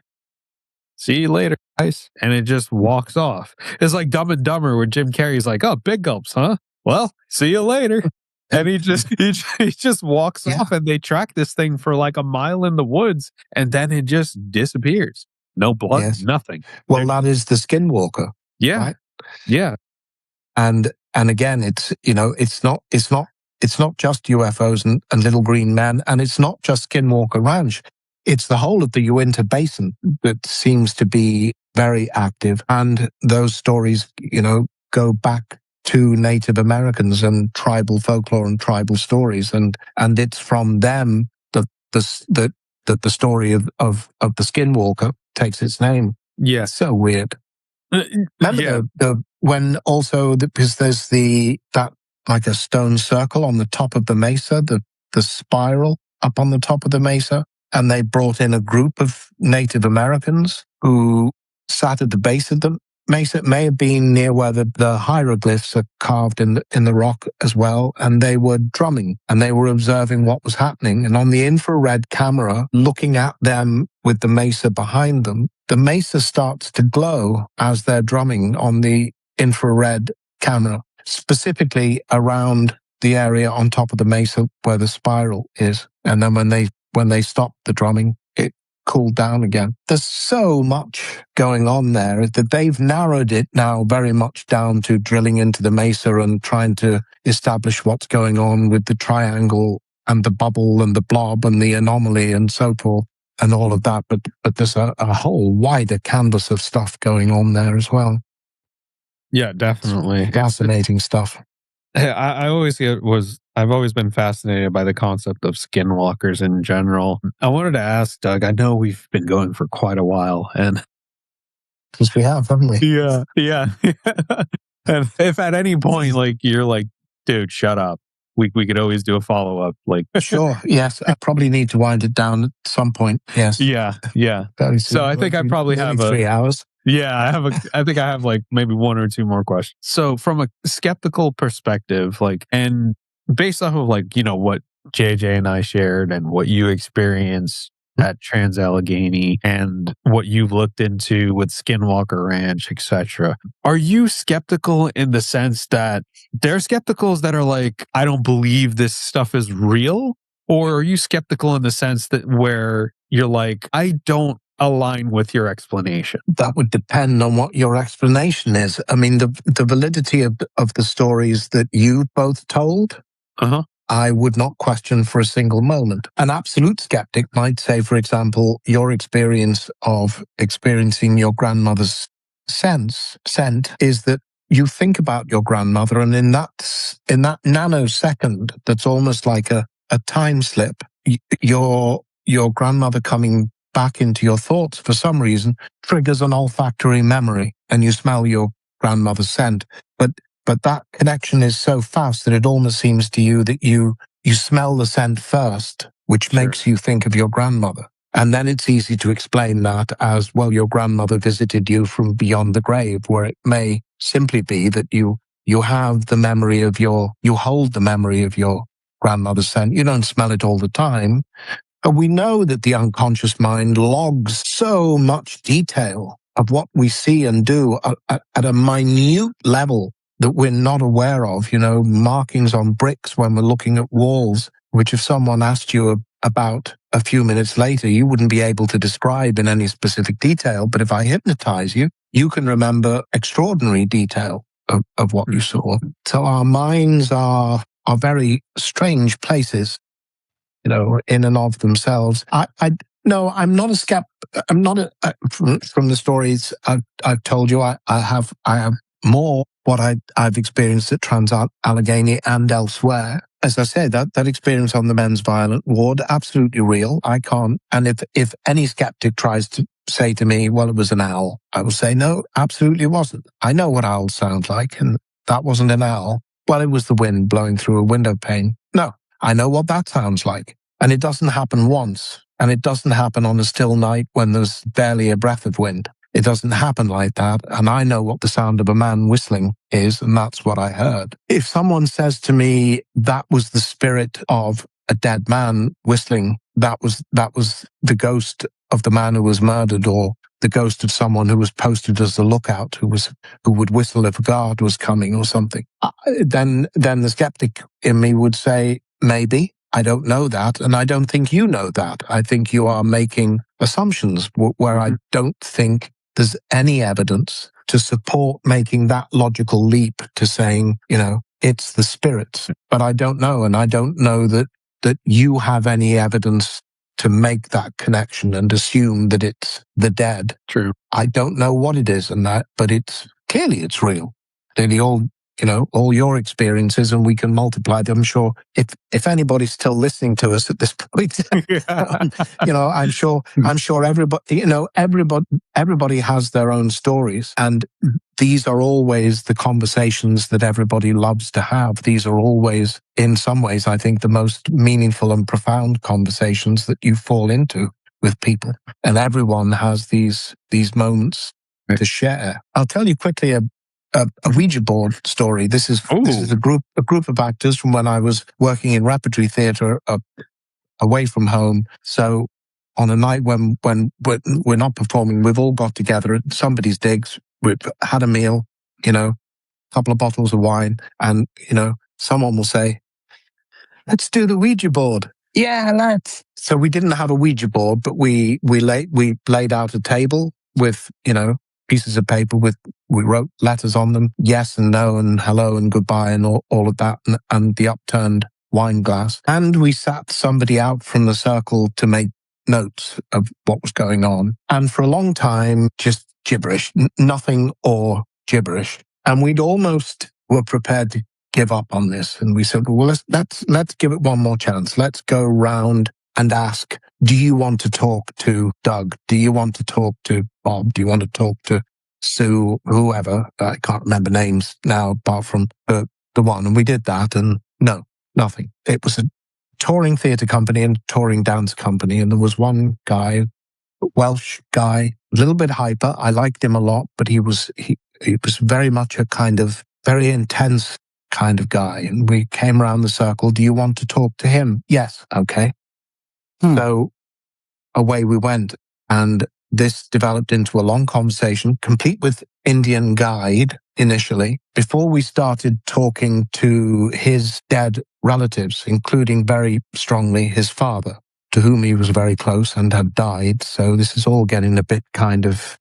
see you later, guys. And it just walks off. It's like Dumb and Dumber where Jim Carrey's like, oh, big gulps, huh? Well, see you later. And he just walks off, and they track this thing for like a mile in the woods, and then it just disappears. No blood, nothing. Well, that is the Skinwalker. Yeah. Right? Yeah. And again, it's not just UFOs and little green men, and it's not just Skinwalker Ranch. It's the whole of the Uinta Basin that seems to be very active. And those stories, go back to Native Americans and tribal folklore and tribal stories. And it's from them that the story of the Skinwalker takes its name. Yeah. So weird. Remember because there's that like a stone circle on the top of the mesa, the spiral up on the top of the mesa, and they brought in a group of Native Americans who sat at the base of the mesa. It may have been near where the hieroglyphs are carved in the rock as well, and they were drumming and they were observing what was happening. And on the infrared camera, looking at them with the mesa behind them, the mesa starts to glow as they're drumming on the infrared camera, specifically around the area on top of the mesa where the spiral is. And then when they stopped the drumming, it cooled down again. There's so much going on there that they've narrowed it now very much down to drilling into the mesa and trying to establish what's going on with the triangle and the bubble and the blob and the anomaly and so forth and all of that. But there's a whole wider canvas of stuff going on there as well. Yeah, definitely. It's fascinating stuff. I've always been fascinated by the concept of skinwalkers in general. I wanted to ask Doug, I know we've been going for quite a while, and because we have, haven't we? Yeah. And if at any point like you're like, dude, shut up, we could always do a follow-up. Like, sure, yes, I probably need to wind it down at some point. Yes, yeah. So I think I probably have 3 hours. Yeah, I think I have like maybe 1 or 2 more questions. So from a skeptical perspective, like, and based off of like, what JJ and I shared and what you experienced at Trans-Allegheny and what you've looked into with Skinwalker Ranch, etc. Are you skeptical in the sense that there are skepticals that are like, I don't believe this stuff is real? Or are you skeptical in the sense that where you're like, I don't align with your explanation? That would depend on what your explanation is. I mean, the validity of the stories that you both told, I would not question for a single moment. An absolute skeptic might say, for example, your experience of experiencing your grandmother's scent is that you think about your grandmother, and in that nanosecond, that's almost like a time slip, your grandmother coming back into your thoughts for some reason triggers an olfactory memory, and you smell your grandmother's scent. But that connection is so fast that it almost seems to you that you smell the scent first, which makes you think of your grandmother. And then it's easy to explain that as, well, your grandmother visited you from beyond the grave, where it may simply be that you have the memory of you hold the memory of your grandmother's scent. You don't smell it all the time. And we know that the unconscious mind logs so much detail of what we see and do at a minute level that we're not aware of, markings on bricks when we're looking at walls, which if someone asked you about a few minutes later, you wouldn't be able to describe in any specific detail. But if I hypnotize you, you can remember extraordinary detail of what you saw. So our minds are very strange places, in and of themselves. No, I'm not a skeptic. I'm not from the stories I've told you. I have more what I've experienced at Trans-Allegheny and elsewhere. As I said, that experience on the men's violent ward, absolutely real. I can't. And if any skeptic tries to say to me, well, it was an owl, I will say, no, absolutely it wasn't. I know what owls sound like, and that wasn't an owl. Well, it was the wind blowing through a window pane. No, I know what that sounds like. And it doesn't happen once. And it doesn't happen on a still night when there's barely a breath of wind. It doesn't happen like that. And I know what the sound of a man whistling is, and that's what I heard. If someone says to me that was the spirit of a dead man whistling, that was the ghost of the man who was murdered, or the ghost of someone who was posted as a lookout, who would whistle if a guard was coming or something, then the skeptic in me would say, maybe. I don't know that, and I don't think you know that. I think you are making assumptions where I don't think there's any evidence to support making that logical leap to saying, it's the spirits. But I don't know, and I don't know that you have any evidence to make that connection and assume that it's the dead. True. I don't know what it is, but it's clearly it's real. The old all your experiences, and we can multiply them. I'm sure if anybody's still listening to us at this point, I'm sure everybody has their own stories, and these are always the conversations that everybody loves to have. These are always, in some ways, I think, the most meaningful and profound conversations that you fall into with people. And everyone has these moments to share. I'll tell you quickly a Ouija board story. This is a group of actors from when I was working in repertory theatre away from home. So on a night when we're not performing, we've all got together at somebody's digs. We've had a meal, a couple of bottles of wine, and someone will say, "Let's do the Ouija board." Yeah, let's. So we didn't have a Ouija board, but we laid out a table with pieces of paper we wrote letters on them, yes and no and hello and goodbye and all of that, and the upturned wine glass. And we sat somebody out from the circle to make notes of what was going on. And for a long time, just gibberish, nothing or gibberish. And we'd almost were prepared to give up on this. And we said, well, let's give it one more chance. Let's go round and ask, do you want to talk to Doug? Do you want to talk to Bob? Do you want to talk to Sue? Whoever. I can't remember names now apart from the one. And we did that, and no, nothing. It was a touring theatre company and touring dance company. And there was one guy, Welsh guy, a little bit hyper. I liked him a lot, but he was very much a kind of very intense kind of guy. And we came around the circle. Do you want to talk to him? Yes. Okay. So away we went. And this developed into a long conversation, complete with Indian guide initially, before we started talking to his dead relatives, including very strongly his father, to whom he was very close and had died. So this is all getting a bit kind of,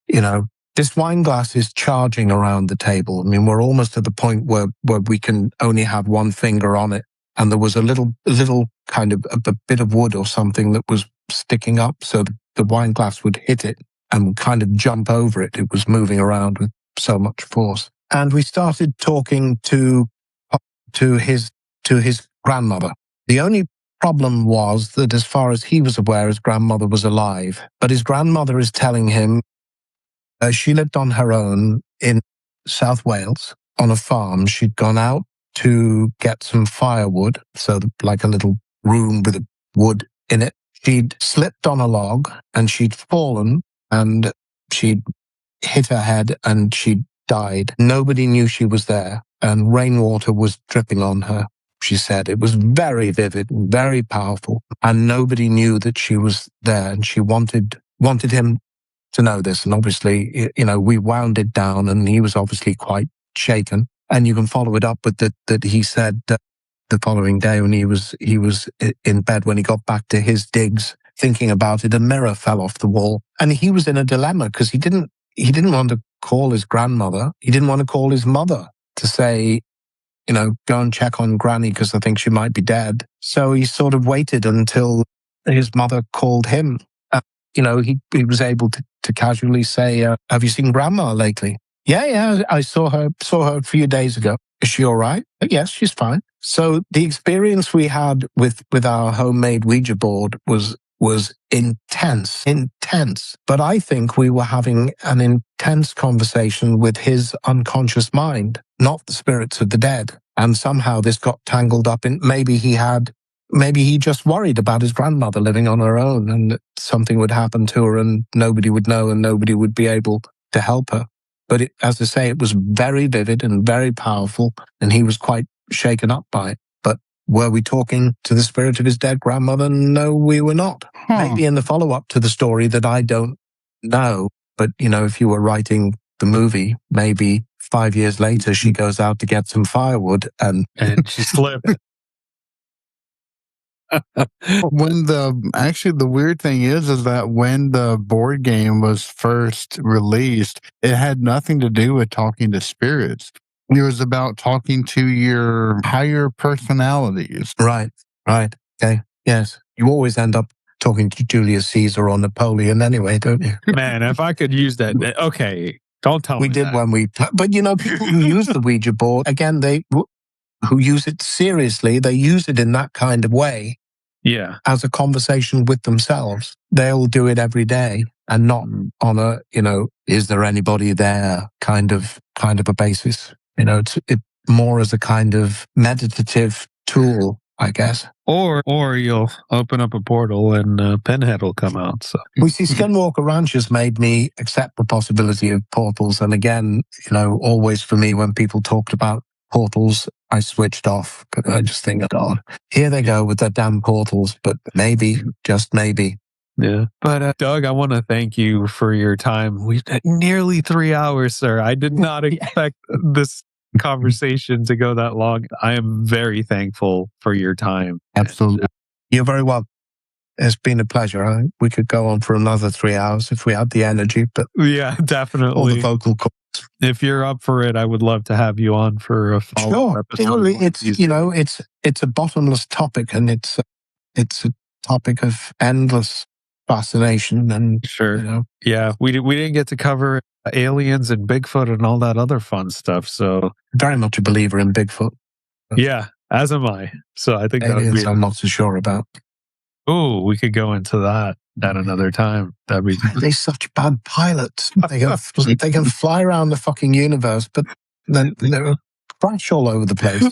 this wine glass is charging around the table. I mean, we're almost at the point where we can only have one finger on it. And there was a little kind of a bit of wood or something that was sticking up, so the wine glass would hit it and kind of jump over it. It was moving around with so much force. And we started talking to his grandmother. The only problem was that as far as he was aware, his grandmother was alive. But his grandmother is telling him she lived on her own in South Wales on a farm. She'd gone out to get some firewood, so like a little room with wood in it. She'd slipped on a log and she'd fallen and she'd hit her head and she'd died. Nobody knew she was there, and rainwater was dripping on her. She said it was very vivid, very powerful, and nobody knew that she was there. And she wanted him to know this. And obviously, we wound it down, and he was obviously quite shaken. And you can follow it up with that he said that the following day when he was in bed, when he got back to his digs, thinking about it, a mirror fell off the wall. And he was in a dilemma because he didn't want to call his grandmother. He didn't want to call his mother to say, go and check on Granny because I think she might be dead. So he sort of waited until his mother called him. He was able to casually say, have you seen Grandma lately? Yeah, I saw her a few days ago. Is she all right? Yes, she's fine. So the experience we had with our homemade Ouija board was intense. But I think we were having an intense conversation with his unconscious mind, not the spirits of the dead. And somehow this got tangled up in, maybe he just worried about his grandmother living on her own and that something would happen to her and nobody would know and nobody would be able to help her. But as I say, it was very vivid and very powerful, and he was quite shaken up by it. But were we talking to the spirit of his dead grandmother? No, we were not. Maybe in the follow-up to the story that I don't know. But, if you were writing the movie, maybe 5 years later, she goes out to get some firewood and she slipped. The weird thing is that when the board game was first released, it had nothing to do with talking to spirits. It was about talking to your higher personalities. Right. Okay. Yes. You always end up talking to Julius Caesar or Napoleon anyway, don't you? Man, if I could use that. Okay. Don't tell We me did that. when we, but people who use the Ouija board, again, who use it seriously, they use it in that kind of way. Yeah. As a conversation with themselves. They'll do it every day and not on a, is there anybody there kind of a basis. It's more as a kind of meditative tool, I guess. Or you'll open up a portal and Pinhead will come out. So we see Skinwalker Ranch has made me accept the possibility of portals. And again, always for me, when people talked about portals, I switched off. I just think, God, here they go with their damn portals. But maybe, just maybe. Yeah. But Doug, I want to thank you for your time. We've had nearly 3 hours, sir. I did not expect this conversation to go that long. I am very thankful for your time. Absolutely. You're very welcome. It's been a pleasure. We could go on for another 3 hours if we had the energy, but yeah, definitely. All the vocal cords. If you're up for it, I would love to have you on for a follow-up episode. It's a bottomless topic, and it's a topic of endless fascination. And sure, yeah, we didn't get to cover aliens and Bigfoot and all that other fun stuff. So very much a believer in Bigfoot. Yeah, as am I. So I think aliens I'm not so sure about. Oh, we could go into that at another time. That'd be. They're such bad pilots. They can fly around the fucking universe, but then they crash all over the place.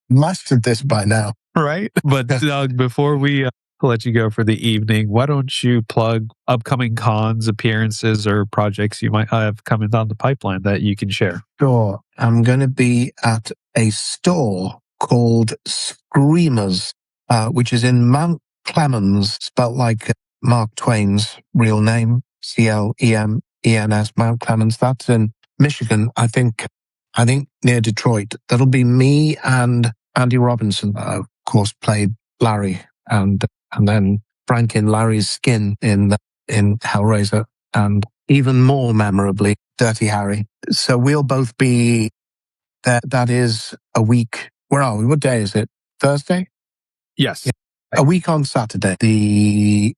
Mastered this by now, right? But Doug, before we let you go for the evening, why don't you plug upcoming cons, appearances, or projects you might have coming down the pipeline that you can share? Sure. I'm going to be at a store called Screamers, which is in Mount Clemens, spelt like Mark Twain's real name, Clemens, Mount Clemens. That's in Michigan, I think near Detroit. That'll be me and Andy Robinson, of course, played Larry, and then Frank in Larry's skin in Hellraiser, and even more memorably, Dirty Harry. So we'll both be there. That is a week. Where are we? What day is it? Thursday? Yes. Yeah. A week on Saturday, the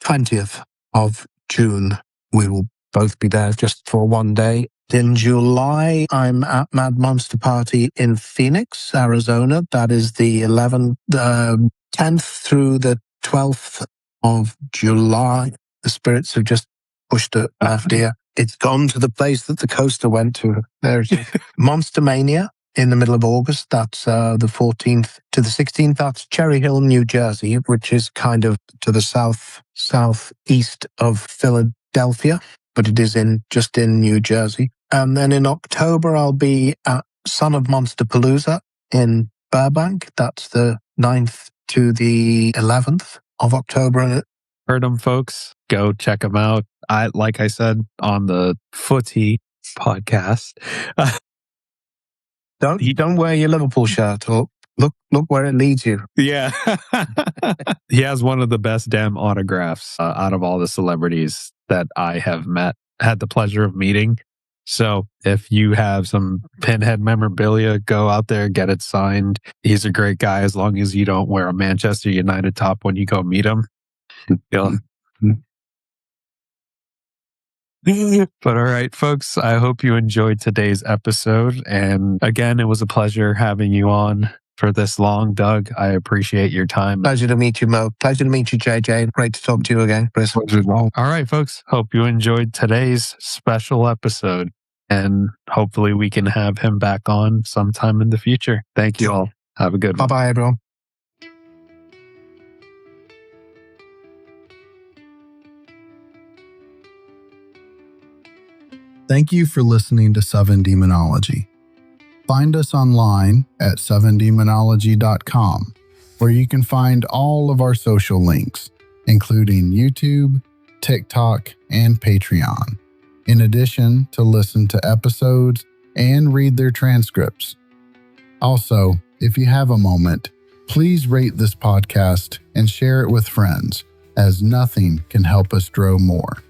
20th of June. We will both be there just for one day. In July, I'm at Mad Monster Party in Phoenix, Arizona. That is the 10th through the 12th of July. The spirits have just pushed it left here. It's gone to the place that the coaster went to. There's Monster Mania in the middle of August. That's the 14th to the 16th. That's Cherry Hill, New Jersey, which is kind of to the southeast of Philadelphia, but it is just in New Jersey. And then in October, I'll be at Son of Monster Palooza in Burbank. That's the 9th to the 11th of October. Heard them, folks. Go check them out. Like I said on the Footy podcast. Don't wear your Liverpool shirt, or look where it leads you. Yeah. He has one of the best damn autographs out of all the celebrities that I have had the pleasure of meeting. So if you have some Pinhead memorabilia, go out there, get it signed. He's a great guy as long as you don't wear a Manchester United top when you go meet him. But all right, folks, I hope you enjoyed today's episode. And again, it was a pleasure having you on for this long, Doug. I appreciate your time. Pleasure to meet you, Mo. Pleasure to meet you, JJ. Great to talk to you again, Chris. All right, folks. Hope you enjoyed today's special episode. And hopefully we can have him back on sometime in the future. Thank you all. Have a good one. Bye-bye, everyone. Thank you for listening to 7 Demonology. Find us online at 7demonology.com, where you can find all of our social links, including YouTube, TikTok, and Patreon, in addition to listen to episodes and read their transcripts. Also, if you have a moment, please rate this podcast and share it with friends, as nothing can help us grow more.